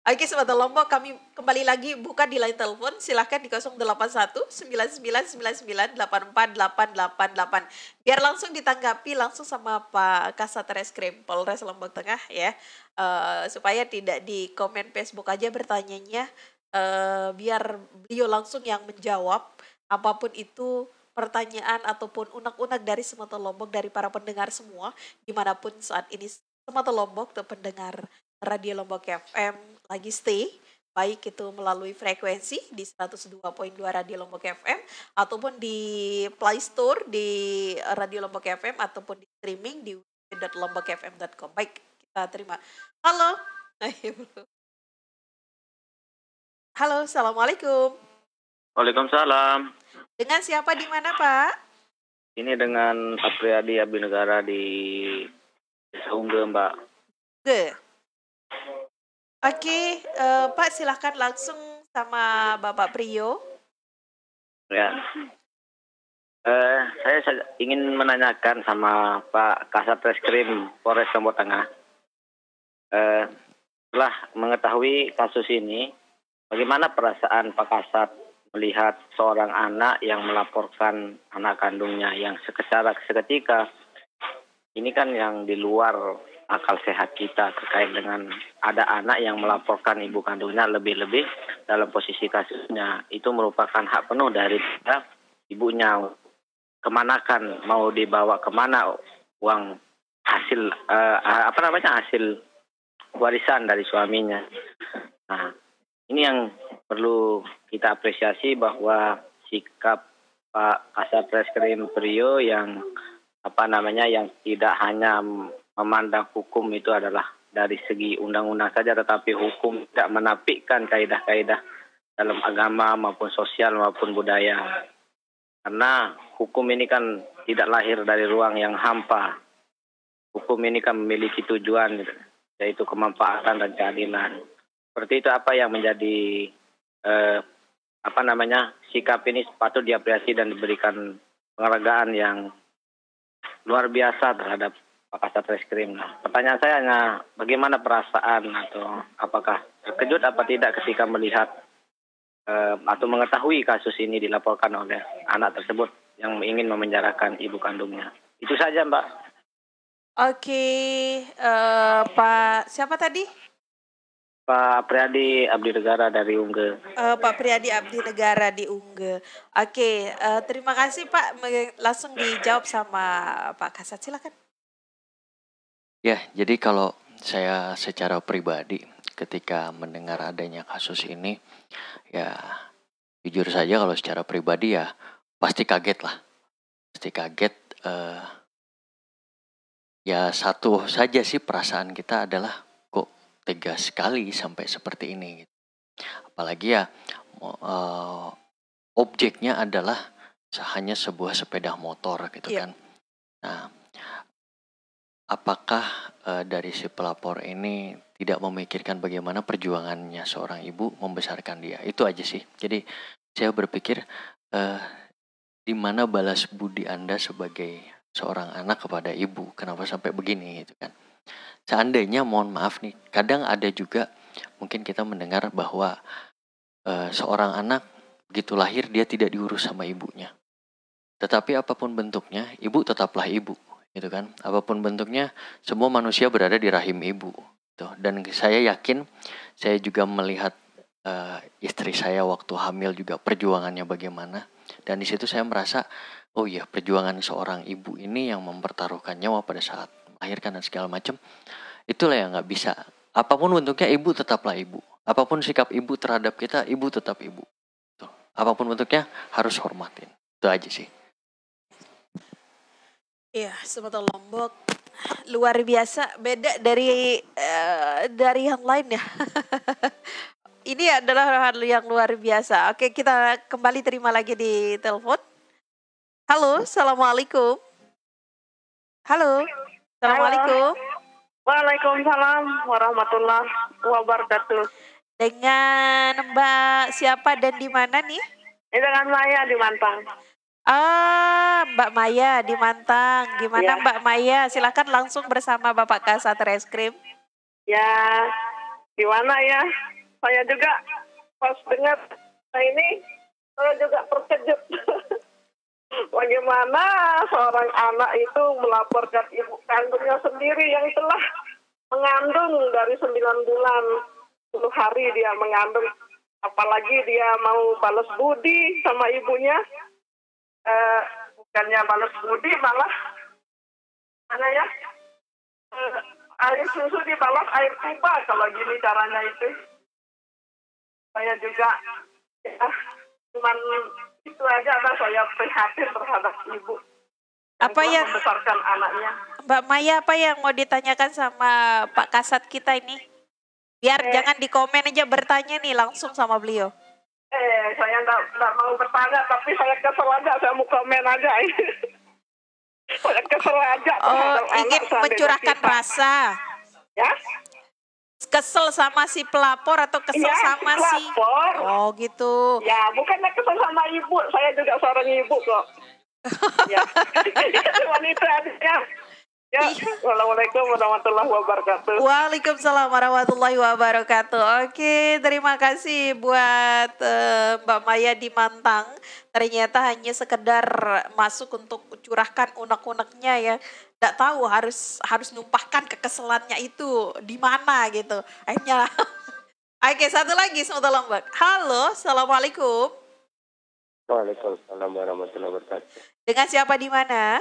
Oke Sobat Lombok, kami kembali lagi buka di line telepon. Silahkan di 081 9999 84888. Biar langsung ditanggapi langsung sama Pak Kasat Reskrim Polres Lombok Tengah ya. Supaya tidak di komen Facebook aja bertanyanya. biar beliau langsung yang menjawab apapun itu pertanyaan ataupun unek-unek dari Semata Lombok dari para pendengar semua dimanapun saat ini Semata Lombok atau pendengar Radio Lombok FM lagi stay baik itu melalui frekuensi di 102.2 Radio Lombok FM ataupun di Play Store di Radio Lombok FM ataupun di streaming di www.lombokfm.com. Baik, kita terima. Halo. Halo, Assalamualaikum. Waalaikumsalam. Dengan siapa di mana, Pak? Ini dengan Pak Priadi Abdi Negara di Desa Ungge, Mbak. Oke. Oke, Pak silahkan langsung sama Bapak Priyo. Ya. Saya ingin menanyakan sama Pak Kasat Reskrim Polres Lombok Tengah. Setelah mengetahui kasus ini, bagaimana perasaan Pak Kasat melihat seorang anak yang melaporkan anak kandungnya yang seketika ini kan yang di luar akal sehat kita terkait dengan ada anak yang melaporkan ibu kandungnya lebih-lebih dalam posisi kasusnya itu merupakan hak penuh dari ibunya kemanakan mau dibawa kemana uang hasil hasil warisan dari suaminya. Nah, ini yang perlu kita apresiasi bahwa sikap Pak Kasat Reskrim Priyo yang yang tidak hanya memandang hukum itu adalah dari segi undang-undang saja, tetapi hukum tidak menafikan kaidah-kaidah dalam agama maupun sosial maupun budaya. Karena hukum ini kan tidak lahir dari ruang yang hampa. Hukum ini kan memiliki tujuan, yaitu kemanfaatan dan keadilan. Seperti itu apa yang menjadi sikap ini patut diapresiasi dan diberikan penghargaan yang luar biasa terhadap Pak Kasat Reskrim. Nah, pertanyaan saya hanya bagaimana perasaan atau apakah terkejut apa tidak ketika melihat atau mengetahui kasus ini dilaporkan oleh anak tersebut yang ingin memenjarakan ibu kandungnya. Itu saja, Mbak. Oke, Pak siapa tadi? Pak Priadi Abdi Negara dari Ungge. Pak Priadi Abdi Negara di Ungge. Oke, terima kasih Pak. Langsung dijawab sama Pak Kasat, silakan. Ya, jadi kalau saya secara pribadi ketika mendengar adanya kasus ini, ya jujur saja kalau secara pribadi ya pasti kaget lah. Pasti kaget. Ya satu saja sih perasaan kita adalah kok tega sekali sampai seperti ini. Apalagi ya objeknya adalah hanya sebuah sepeda motor gitu kan. Nah, apakah dari si pelapor ini tidak memikirkan bagaimana perjuangannya seorang ibu membesarkan dia? Itu aja sih. Jadi saya berpikir di mana balas budi Anda sebagai seorang anak kepada ibu? Kenapa sampai begini gitu kan? Seandainya mohon maaf nih, kadang ada juga mungkin kita mendengar bahwa seorang anak begitu lahir dia tidak diurus sama ibunya. Tetapi apapun bentuknya, ibu tetaplah ibu. Gitu kan, apapun bentuknya, semua manusia berada di rahim ibu. Tuh. Dan saya yakin, saya juga melihat istri saya waktu hamil juga perjuangannya bagaimana. Dan di situ saya merasa, oh iya perjuangan seorang ibu ini yang mempertaruhkan nyawa pada saat melahirkan dan segala macam, itulah yang nggak bisa. Apapun bentuknya, ibu tetaplah ibu. Apapun sikap ibu terhadap kita, ibu tetap ibu. Tuh. Apapun bentuknya harus hormatin. Itu aja sih. Iya, Semata Lombok luar biasa, beda dari yang lain ya. Ini adalah hal yang luar biasa. Oke, kita kembali terima lagi di telepon. Halo, Assalamualaikum. Halo, Assalamualaikum. Waalaikumsalam warahmatullahi wabarakatuh. Dengan Mbak siapa dan di mana nih? Dengan Maya di Mantang. Mbak Maya di Mantang. Gimana Ya. Mbak Maya? Silakan langsung bersama Bapak Kasat Reskrim. Ya, gimana ya? Saya juga pas dengar ini, saya juga terkejut. Bagaimana seorang anak itu melaporkan ibu kandungnya sendiri yang telah mengandung dari 9 bulan, 10 hari dia mengandung Apalagi dia mau balas budi sama ibunya. Bukannya balas budi, malah mana ya? Air susu dibalas air tuba kalau gini caranya itu. Saya juga ya, cuman itu aja lah, saya prihatin terhadap ibu. Apa Telah yang membesarkan anaknya. Mbak Maya, apa yang mau ditanyakan sama Pak Kasat kita ini? Biar jangan di komen aja, bertanya nih langsung sama beliau. Saya enggak mau bertanya, tapi saya kesel aja, saya mau komen aja. Saya kesel aja. Oh, terhadap ingin anak mencurahkan kita. rasa. Ya? Kesel sama si pelapor atau kesel Iya, sama si... lapor. Oh gitu. Ya, bukannya kesel sama ibu, saya juga seorang ibu kok. Ya, cuma itu aja. Ya, Wassalamualaikum warahmatullahi wabarakatuh. Waalaikumsalam warahmatullahi wabarakatuh. Oke, terima kasih buat Mbak Maya di Mantang. Ternyata hanya sekedar masuk untuk curahkan unek-uneknya ya. Nggak tahu harus numpahkan kekeselannya itu di mana gitu. Akhirnya. Oke, satu lagi sebentar Mbak. Halo, assalamualaikum. Waalaikumsalam warahmatullahi wabarakatuh. Dengan siapa di mana?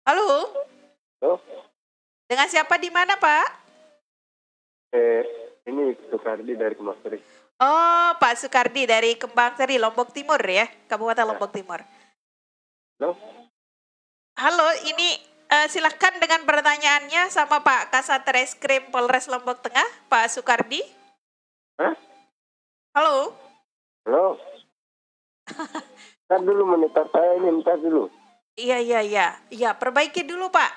Halo. Halo. Dengan siapa di mana Pak? Ini Sukardi dari Kembang Seri. Oh, Pak Sukardi dari Kembang Seri, Lombok Timur ya, Kabupaten Lombok Timur. Halo. Halo, ini silahkan dengan pertanyaannya sama Pak Kasat Reskrim Polres Lombok Tengah, Pak Sukardi. Hah? Halo. Halo. Ntar dulu monitor saya ini, ntar dulu. Iya, perbaiki dulu Pak.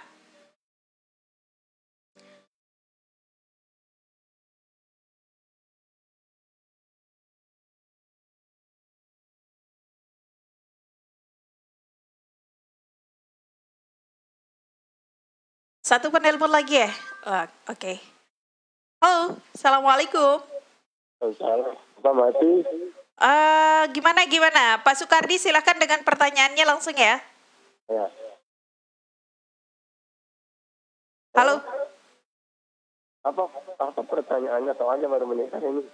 Satu penelpon lagi ya? Oke. Halo, assalamualaikum. Salah. Apa mati? Gimana? Pak Sukardi silahkan dengan pertanyaannya langsung ya. Ya. Halo. Apa pertanyaannya? Soalnya baru menikah ini.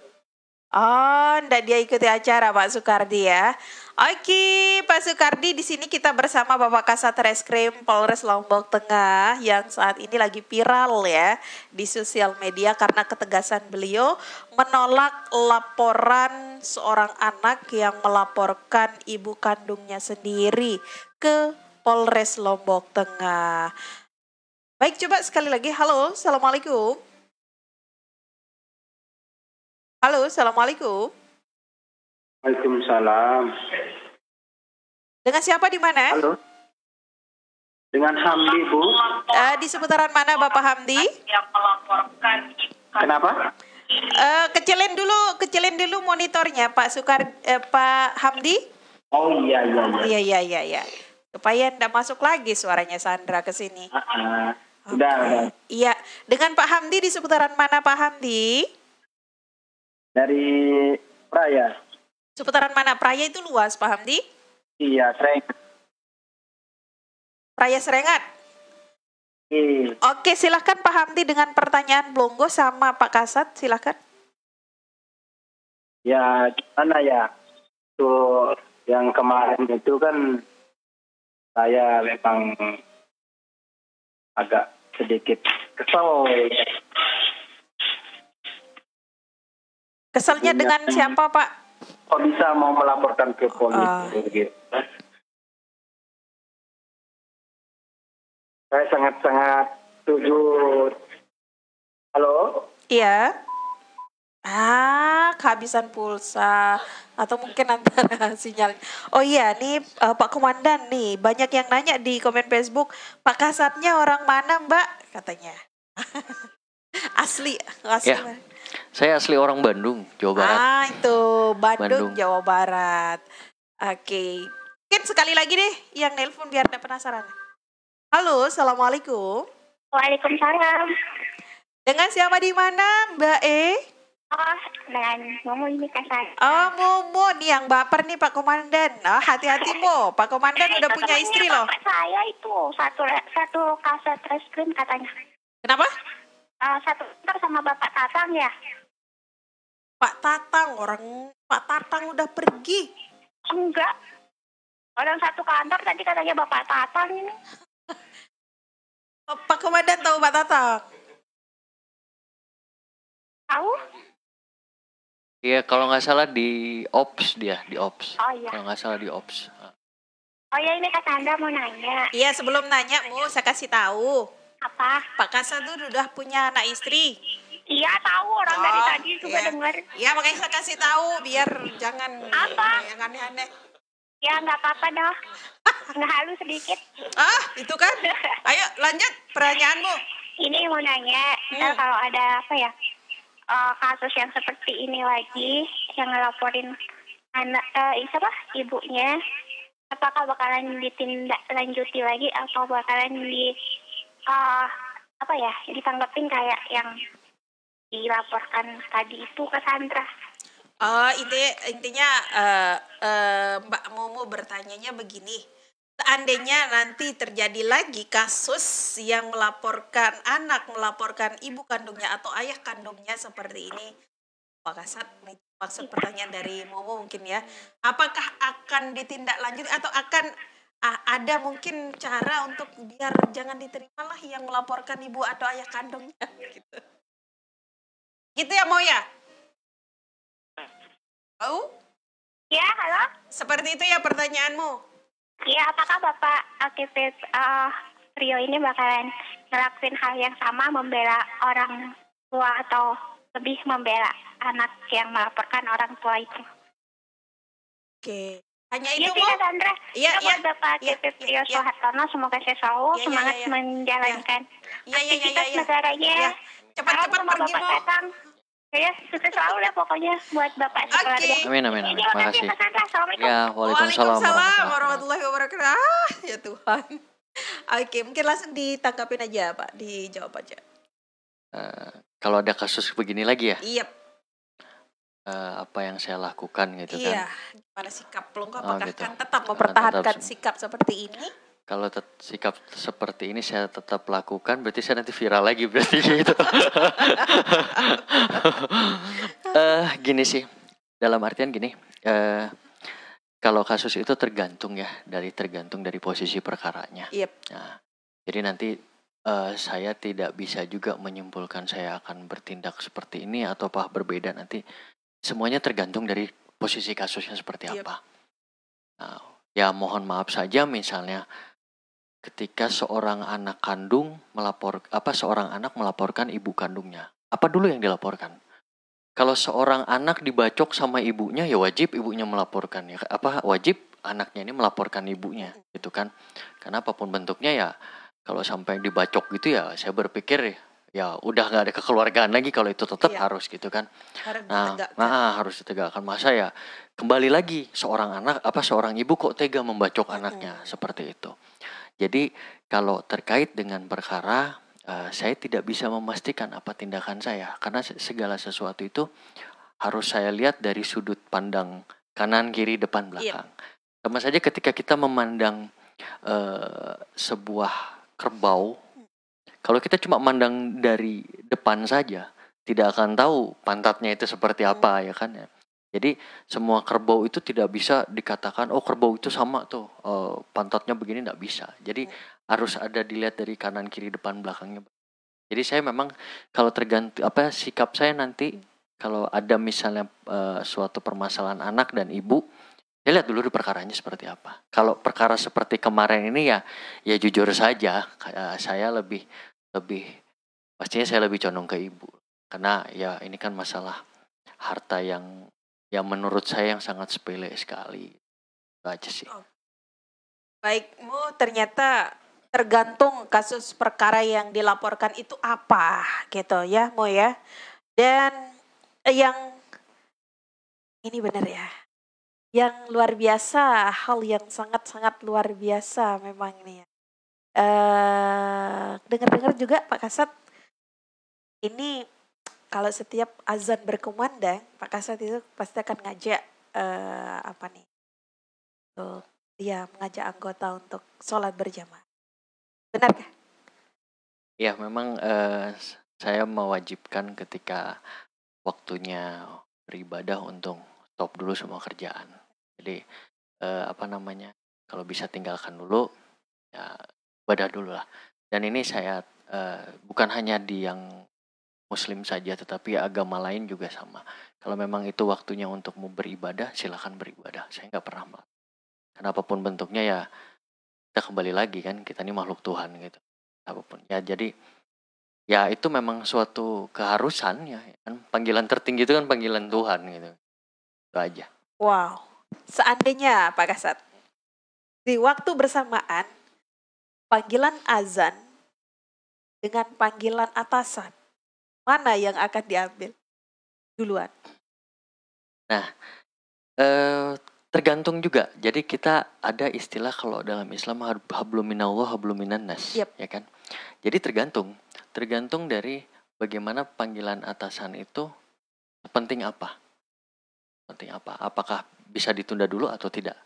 Oh, ndak dia ikuti acara Pak Sukardi ya. Oke, Pak Sukardi, di sini kita bersama Bapak Kasat Reskrim Polres Lombok Tengah yang saat ini lagi viral ya di sosial media karena ketegasan beliau menolak laporan seorang anak yang melaporkan ibu kandungnya sendiri ke Polres Lombok Tengah. Baik, coba sekali lagi. Halo, assalamualaikum. Halo, assalamualaikum. Waalaikumsalam. Dengan siapa di mana? Halo. Dengan Hamdi, Bu. Di seputaran mana Bapak Hamdi? Yang melaporkan. Kenapa? Kecilin dulu monitornya Pak Hamdi. Oh iya. Iya. Supaya enggak masuk lagi suaranya Sandra ke sini. Udah. Iya, dengan Pak Hamdi di seputaran mana Pak Hamdi? Dari Praya. Seputaran mana? Praya itu luas Pak Hamdi? Iya, Praya Serengat. Iya. Oke, silahkan Pak Hamdi dengan pertanyaan Blonggo sama Pak Kasat, silahkan. Ya, gimana ya? Tuh, yang kemarin itu kan saya memang agak sedikit kesel. Keselnya dengan siapa Pak? Kok bisa mau melaporkan ke polisi gitu? Saya sangat-sangat setuju. Halo? Iya. Kehabisan pulsa atau mungkin antara sinyal. Oh iya, nih Pak Komandan nih, banyak yang nanya di komen Facebook, Pak Kasatnya orang mana Mbak? Katanya. Asli. Ya, saya asli orang Bandung, Jawa Barat. Itu Bandung, Bandung. Jawa Barat. Oke. Mungkin sekali lagi deh yang nelpon biar tidak penasaran. Halo, assalamualaikum. Waalaikumsalam. Dengan siapa di mana Mbak E? Oh, dengan Momo ini kan saya. Oh, Momo nih yang baper nih Pak Komandan. Hati-hati Mo, Pak Komandan udah punya istri loh. Bapak saya itu satu kaset reskrim katanya. Kenapa? satu kantor sama Bapak Tatang ya? Pak Tatang, Pak Tatang udah pergi. Enggak. Orang satu kantor tadi katanya Bapak Tatang ini. Pak Komandan tahu Pak Tatang? Tahu? Iya, kalau nggak salah di Ops dia, di Ops. Oh iya. Kalau nggak salah di Ops. Oh ya, ini Kak Sandra mau nanya. Iya, sebelum nanya, saya kasih tahu. Apa? Pak Kasat tuh udah punya anak istri. Iya, tahu, orang dari tadi juga iya. dengar. Iya, makanya saya kasih tahu biar jangan Apa? yang aneh-aneh. Ya, nggak apa-apa dah. Nggak halus sedikit. Itu kan. Ayo lanjut pertanyaanmu. Ini mau nanya, ntar kalau ada apa ya, kasus yang seperti ini lagi, yang ngelaporin anak, ibunya, apakah bakalan ditindaklanjuti lagi atau bakalan ditanggapin kayak yang dilaporkan tadi itu ke Sandra? Intinya Mbak Momo bertanyanya begini. Seandainya nanti terjadi lagi kasus yang melaporkan anak, melaporkan ibu kandungnya atau ayah kandungnya seperti ini, Pak Kasat, maksud pertanyaan dari Momo mungkin ya, apakah akan ditindaklanjuti atau akan ada mungkin cara untuk biar jangan diterimalah yang melaporkan ibu atau ayah kandungnya gitu ya Mo ya? Oh? Ya, halo? Seperti itu ya pertanyaanmu? Ya, apakah Bapak aktivis Rio ini bakalan ngelakuin hal yang sama, membela orang tua atau lebih membela anak yang melaporkan orang tua itu? Oke. Hanya Iya itu sih, Kak Sandra. Iya. Bapak aktivis Rio Soehartono, semoga saya selalu semangat menjalankan aktivitas negaranya. Cepat-cepat pergi, Bapak datang. Ya, sukses selalu lah pokoknya buat Bapak sekeluarga. Amin. Terima kasih, Makasih. Kak Sandra. Assalamualaikum. Ya, waalaikumsalam warahmatullahi wabarakatuh. Ya Tuhan. Oke, mungkin langsung ditangkapin aja Pak, dijawab aja. Kalau ada kasus begini lagi ya? Iya. Apa yang saya lakukan gitu kan? Iya, gimana sikap lo? Apakah gitu. kan tetap mempertahankan sikap seperti ini? Kalau sikap seperti ini saya tetap lakukan, berarti saya nanti viral lagi berarti gitu. Gini sih, dalam artian gini, kalau kasus itu tergantung dari posisi perkaranya. Yep. Nah, jadi nanti saya tidak bisa juga menyimpulkan saya akan bertindak seperti ini atau apa berbeda, nanti semuanya tergantung dari posisi kasusnya seperti apa. Nah, ya mohon maaf saja misalnya ketika seorang anak melaporkan ibu kandungnya, apa dulu yang dilaporkan? Kalau seorang anak dibacok sama ibunya, ya wajib ibunya melaporkan, ya wajib anaknya ini melaporkan ibunya, gitu kan? Karena apapun bentuknya ya, kalau sampai dibacok gitu ya, saya berpikir ya udah nggak ada kekeluargaan lagi kalau itu tetap harus gitu kan? Harus ditegakkan. Masa ya kembali lagi seorang ibu kok tega membacok anaknya seperti itu. Jadi kalau terkait dengan perkara, saya tidak bisa memastikan apa tindakan saya. Karena segala sesuatu itu harus saya lihat dari sudut pandang kanan, kiri, depan, belakang. Sama saja ketika kita memandang sebuah kerbau, kalau kita cuma memandang dari depan saja, tidak akan tahu pantatnya itu seperti apa ya kan ya. Jadi semua kerbau itu tidak bisa dikatakan kerbau itu sama tuh pantatnya begini, tidak bisa. Jadi harus ada dilihat dari kanan kiri depan belakangnya. Jadi saya memang kalau tergantung sikap saya nanti kalau ada misalnya suatu permasalahan anak dan ibu, saya lihat dulu di perkaranya seperti apa. Kalau perkara seperti kemarin ini ya jujur saja saya lebih pastinya saya lebih condong ke ibu. Karena ya ini kan masalah harta yang menurut saya yang sangat sepele sekali. Itu aja sih. Baikmu ternyata tergantung kasus perkara yang dilaporkan itu apa gitu ya Mo ya. Dan yang ini benar ya. Yang luar biasa, hal yang sangat-sangat luar biasa memang ini ya. Dengar-dengar juga Pak Kasat, ini kalau setiap azan berkumandang, Pak Kasat itu pasti akan ngajak mengajak anggota untuk sholat berjamaah. Benarkah? Ya memang saya mewajibkan ketika waktunya beribadah untuk stop dulu semua kerjaan. Jadi kalau bisa tinggalkan dulu, ya ibadah dulu lah. Dan ini saya bukan hanya di yang Muslim saja, tetapi agama lain juga sama. Kalau memang itu waktunya untuk mau beribadah, silakan beribadah. Saya nggak pernah melarang. Apapun bentuknya ya kita kembali lagi kan, kita ini makhluk Tuhan gitu. Apapun ya, jadi ya itu memang suatu keharusan ya kan. Panggilan tertinggi itu kan panggilan Tuhan gitu. Itu aja. Wow, seandainya Pak Kasat, di waktu bersamaan panggilan azan dengan panggilan atasan, mana yang akan diambil duluan? Nah, tergantung juga. Jadi kita ada istilah kalau dalam Islam hablum minallah hablum minan nas, Yep. ya kan? Jadi tergantung dari bagaimana panggilan atasan itu penting apa? Penting apa? Apakah bisa ditunda dulu atau tidak?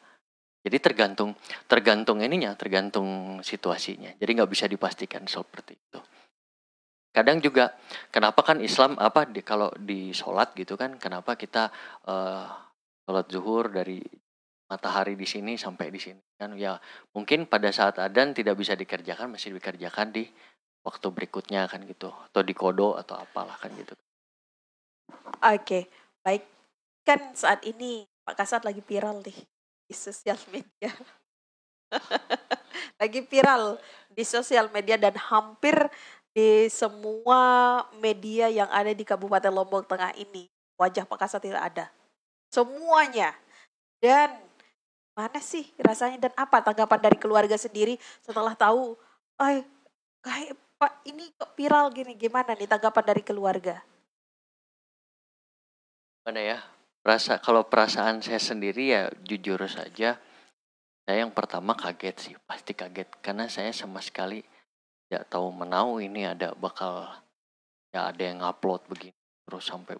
Jadi tergantung situasinya. Jadi nggak bisa dipastikan seperti itu. Kadang juga kenapa kan Islam kalau di sholat gitu kan, kenapa kita sholat zuhur dari matahari di sini sampai di sini kan, ya mungkin pada saat adzan tidak bisa dikerjakan, masih dikerjakan di waktu berikutnya kan gitu, atau di kodo atau apalah kan gitu. Oke, baik. Kan saat ini Pak Kasat lagi viral nih di sosial media. Lagi viral di sosial media dan hampir di semua media yang ada di Kabupaten Lombok Tengah ini. Wajah Pak Kasat tidak ada. Semuanya. Dan mana sih rasanya dan apa tanggapan dari keluarga sendiri setelah tahu, kayak Pak ini kok viral gini, gimana nih tanggapan dari keluarga? Mana ya? Kalau perasaan saya sendiri ya jujur saja, saya yang pertama kaget sih, pasti kaget karena saya sama sekali tidak tahu menau ini ada yang upload begini terus sampai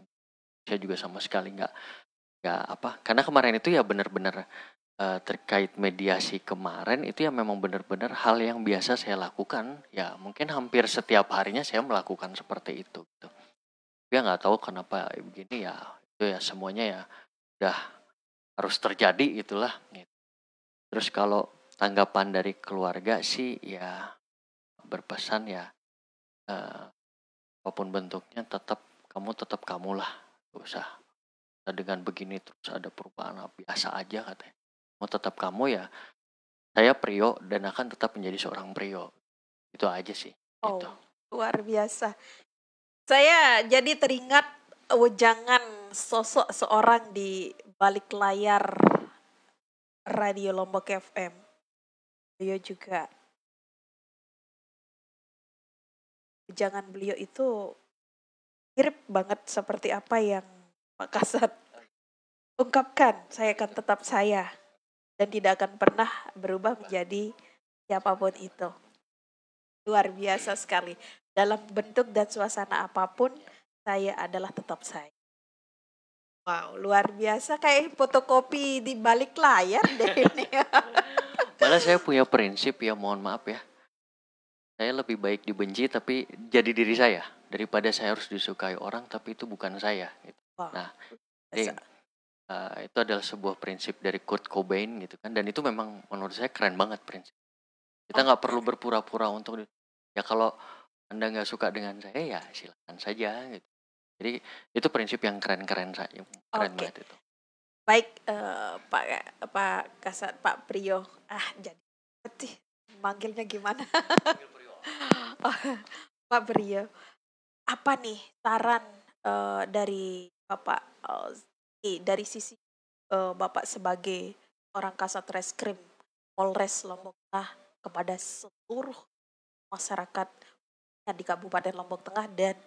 saya juga sama sekali nggak karena kemarin itu ya benar-benar terkait mediasi kemarin itu ya memang benar-benar hal yang biasa saya lakukan, ya mungkin hampir setiap harinya saya melakukan seperti itu gitu. Dia nggak tahu kenapa begini, ya itu ya semuanya ya udah harus terjadi itulah gitu. Terus kalau tanggapan dari keluarga sih ya berpesan ya apapun bentuknya tetap kamulah, gak usah dengan begini terus ada perubahan, biasa aja katanya. Mau tetap kamu ya, saya Prio dan akan tetap menjadi seorang Prio. Itu aja sih. Oh, Gitu. luar biasa. Saya jadi teringat wejangan sosok seorang di balik layar Radio Lombok FM. Beliau juga, wejangan beliau itu mirip banget seperti apa yang Pak Kasat ungkapkan. Saya akan tetap saya dan tidak akan pernah berubah menjadi siapapun itu. Luar biasa sekali. Dalam bentuk dan suasana apapun, saya adalah tetap saya. Wow, luar biasa, kayak fotokopi di balik layar deh ini. Malah saya punya prinsip ya, mohon maaf ya. Saya lebih baik dibenci tapi jadi diri saya daripada saya harus disukai orang tapi itu bukan saya. Gitu. Wow, nah, jadi itu adalah sebuah prinsip dari Kurt Cobain gitu kan, dan itu memang menurut saya keren banget prinsip. Kita nggak perlu berpura-pura untuk ya kalau Anda nggak suka dengan saya ya silakan saja gitu. Jadi itu prinsip yang keren saja, keren banget itu. Baik, Pak Kasat, Pak Prio. Jadi sih manggilnya gimana? Pak Prio, apa nih saran dari Bapak dari sisi Bapak sebagai orang Kasat Reskrim Polres Lombok Tengah kepada seluruh masyarakat di Kabupaten Lombok Tengah dan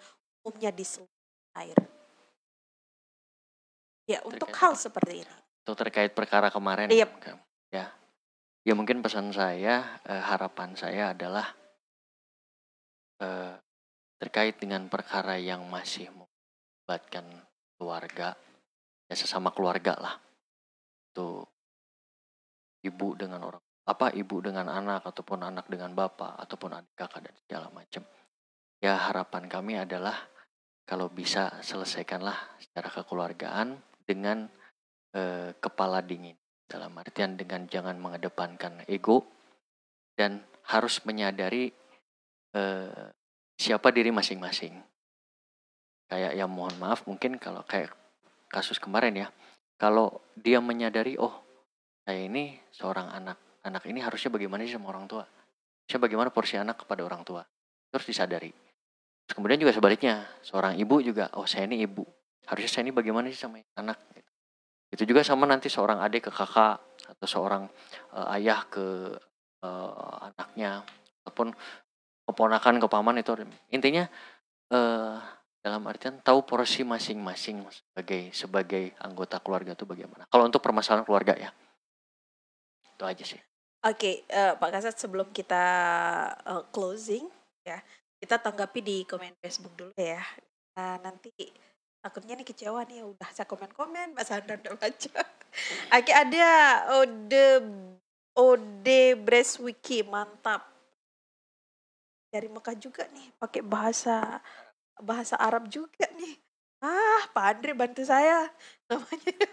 umumnya di seluruh air? Ya, untuk hal seperti ini. Untuk terkait perkara kemarin. Yep. Ya mungkin pesan saya, harapan saya adalah terkait dengan perkara yang masih melibatkan keluarga, ya sesama keluarga lah. Itu ibu dengan anak ataupun anak dengan bapak ataupun adik kakak dan segala macam. ya harapan kami adalah kalau bisa selesaikanlah secara kekeluargaan dengan kepala dingin. Dalam artian dengan jangan mengedepankan ego dan harus menyadari siapa diri masing-masing. Kayak ya mohon maaf mungkin kalau kayak kasus kemarin ya, kalau dia menyadari oh saya ini seorang anak ini harusnya bagaimana sih sama orang tua, harusnya bagaimana porsi anak kepada orang tua, terus disadari. Terus kemudian juga sebaliknya, seorang ibu juga oh saya ini ibu, harusnya saya ini bagaimana sih sama anak. Itu juga sama nanti seorang adik ke kakak atau seorang ayah ke anaknya ataupun keponakan ke paman, itu intinya dalam artian tahu porsi masing-masing sebagai anggota keluarga itu bagaimana. Kalau untuk permasalahan keluarga ya, itu aja sih. Oke, Pak Kasat, sebelum kita closing ya, kita tanggapi di komen Facebook dulu ya. Nah, nanti takutnya nih kecewa nih, udah saya komen-komen, Mbak Sandra udah baca. Oke, ada Ode Breswiki, mantap. Dari Mekah juga nih, pakai bahasa Arab juga nih. Pak Andre bantu saya. Namanya.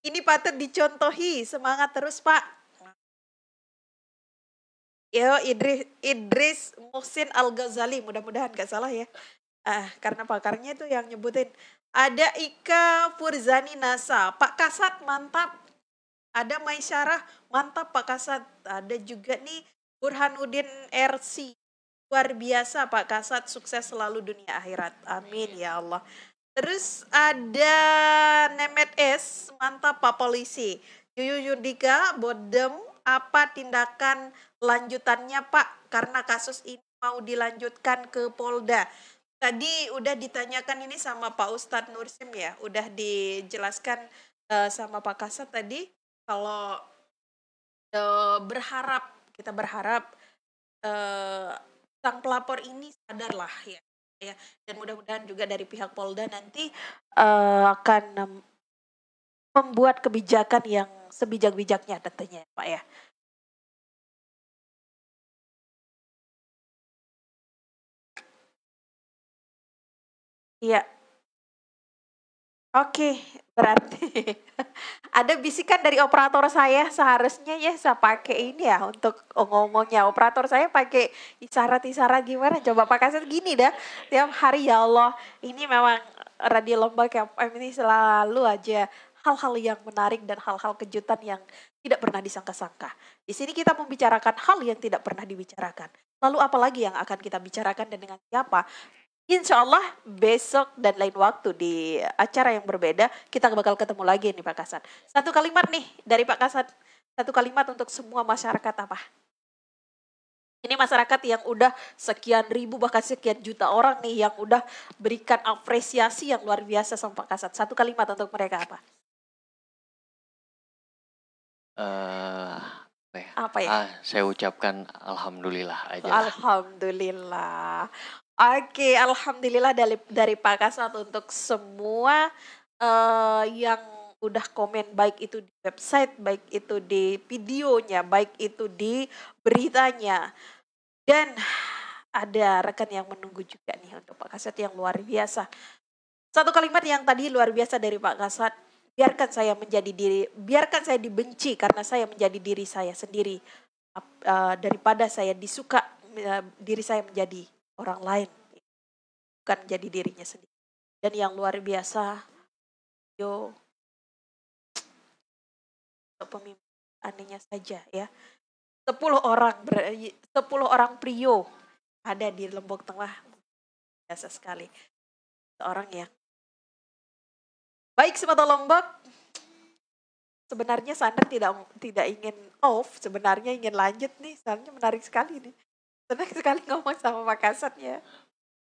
Ini patut dicontohi, semangat terus Pak. Yo, Idris Muhsin Al-Ghazali, mudah-mudahan gak salah ya. Karena pakarnya itu yang nyebutin. Ada Ika Furzani Nasa, Pak Kasat mantap. Ada Maisyarah, mantap Pak Kasat. Ada juga nih Burhanuddin RC. Luar biasa Pak Kasat, sukses selalu dunia akhirat. Amin ya Allah. Terus ada Nemet S, mantap Pak Polisi. Yuyu Yudika, Bodem, apa tindakan lanjutannya Pak? Karena kasus ini mau dilanjutkan ke Polda. Tadi udah ditanyakan ini sama Pak Ustadz Nursim ya, udah dijelaskan sama Pak Kasat tadi. Kalau kita berharap sang pelapor ini sadar lah ya, dan mudah-mudahan juga dari pihak Polda nanti akan membuat kebijakan yang sebijak-bijaknya tentunya Pak ya. Iya. Oke, berarti ada bisikan dari operator saya, seharusnya ya saya pakai ini ya untuk ngomongnya. Operator saya pakai isyarat-isyarat gimana? Coba Pak Kasat gini dah. Tiap hari ya Allah, ini memang Radio Lombok FM ini selalu aja hal-hal yang menarik dan hal-hal kejutan yang tidak pernah disangka-sangka. Di sini kita membicarakan hal yang tidak pernah dibicarakan. Lalu apalagi yang akan kita bicarakan dan dengan siapa? Insya Allah besok dan lain waktu di acara yang berbeda kita bakal ketemu lagi nih Pak Kasat. Satu kalimat nih dari Pak Kasat, satu kalimat untuk semua masyarakat apa? Ini masyarakat yang udah sekian ribu bahkan sekian juta orang nih yang udah berikan apresiasi yang luar biasa sama Pak Kasat. Satu kalimat untuk mereka apa? Apa ya? Saya ucapkan alhamdulillah aja. Alhamdulillah. Oke, alhamdulillah dari Pak Kasat untuk semua yang udah komen, baik itu di website, baik itu di videonya, baik itu di beritanya. Dan ada rekan yang menunggu juga nih untuk Pak Kasat yang luar biasa. Satu kalimat yang tadi luar biasa dari Pak Kasat, biarkan saya dibenci karena saya menjadi diri saya sendiri daripada saya disuka diri saya menjadi orang lain, bukan menjadi dirinya sendiri. Dan yang luar biasa, pemimpin anehnya saja ya. 10 orang prio ada di Lombok Tengah, biasa sekali. Seorang yang baik Semata Lombok. Sebenarnya Sandra tidak ingin off, sebenarnya ingin lanjut nih, soalnya menarik sekali nih. Senang sekali ngomong sama Pak Kasat ya.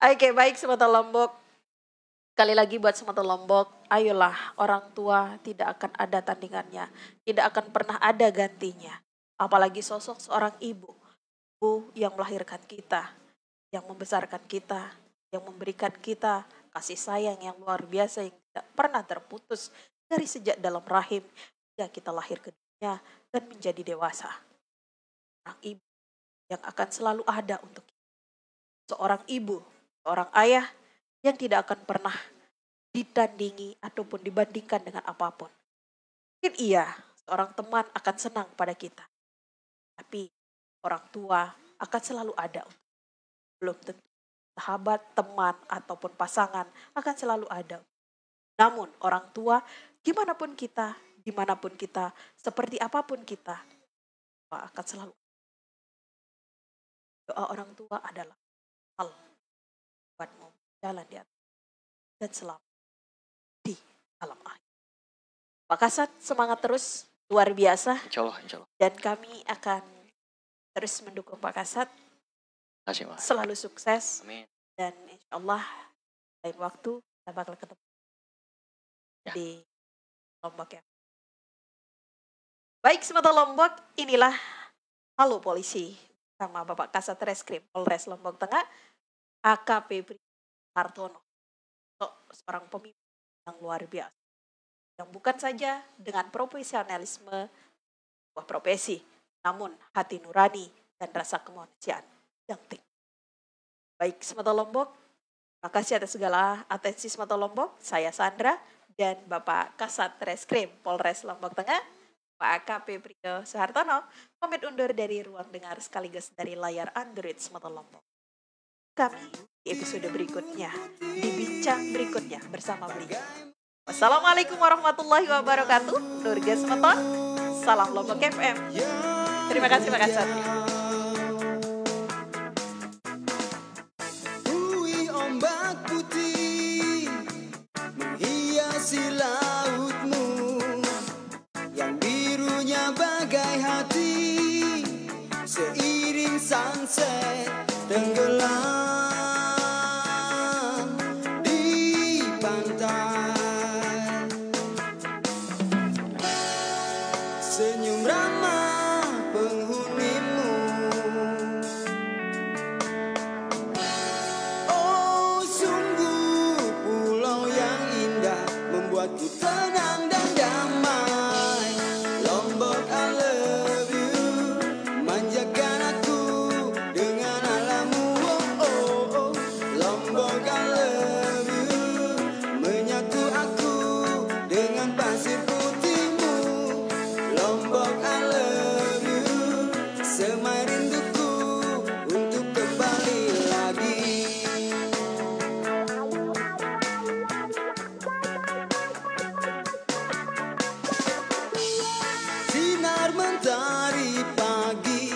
Oke, baik Semata Lombok. Sekali lagi buat Semata Lombok, ayolah, orang tua tidak akan ada tandingannya, tidak akan pernah ada gantinya. Apalagi sosok seorang ibu yang melahirkan kita, yang membesarkan kita, yang memberikan kita kasih sayang yang luar biasa yang tidak pernah terputus dari sejak dalam rahim hingga kita lahir ke dunia dan menjadi dewasa. Seorang ibu yang akan selalu ada untuk kita. Seorang ibu seorang ayah yang tidak akan pernah ditandingi ataupun dibandingkan dengan apapun. Mungkin iya, seorang teman akan senang pada kita. Tapi orang tua akan selalu ada. Belum tentu sahabat, teman, ataupun pasangan akan selalu ada. Namun orang tua, dimanapun kita, seperti apapun kita, akan selalu. Doa orang tua adalah hal buatmu jalan di atas dan selamat di alam akhir. Pak Kasat, semangat terus, luar biasa. Insya Allah, insya Allah. Dan kami akan terus mendukung Pak Kasat. Terima kasih, Mas. Selalu sukses. Amin. Dan insya Allah lain waktu kita bakal ketemu Ya. di Lombok ya. Baik, Semata Lombok, inilah Halo Polisi sama Bapak Kasat Reskrim Polres Lombok Tengah, AKP Pri Hartono. Seorang pemimpin yang luar biasa. Yang bukan saja dengan profesionalisme sebuah profesi, namun hati nurani dan rasa kemanusiaan yang tinggi. Baik, Semata Lombok, terima kasih atas segala atensi Semata Lombok. Saya Sandra dan Bapak Kasat Reskrim Polres Lombok Tengah, Pak AKP Priyo Soehartono, pamit undur dari ruang dengar sekaligus dari layar Android Semata Lombok. Kami di episode berikutnya, di bincang berikutnya bersama beliau. Wassalamualaikum warahmatullahi wabarakatuh. Nurga Semeton, salam Lombok FM. Terima kasih Pak Kasat. Bui ombak putih menghiasi lautmu yang birunya bagai hati, seiring sunset tenggelam di pantai. Senyum ramah penghunimu, oh sungguh pulau yang indah membuatku tenang dan damai. Lombok I love you, manjakan aku dengan alammu. Oh, oh, oh. Lombok I love you, menyatu aku dengan pasir putihmu. Lombok I love you, semai rinduku untuk kembali lagi. Sinar mentari pagi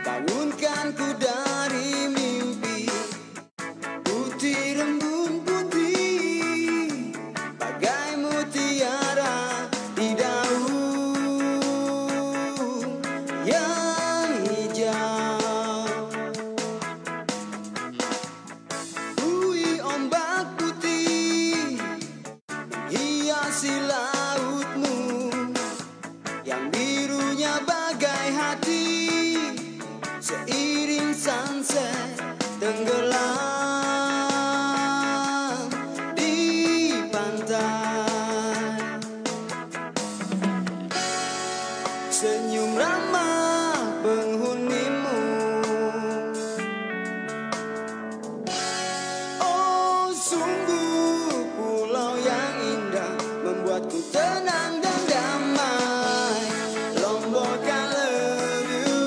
bangunkanku dari mimpi. Putih rembun putih bagai mutiara di daun yang hijau. Bui ombak putih hiasi lautmu yang birunya bagai hati, seiring sunset tenggelam di pantai. Senyum ramah penghunimu, oh sungguh pulau yang indah membuatku tenang dan damai. Lombok I love you,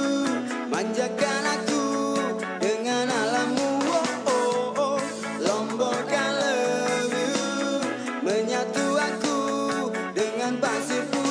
manjakan aku dengan alammu. Oh, oh, oh. Lombok I love you, menyatu aku dengan pasir putih.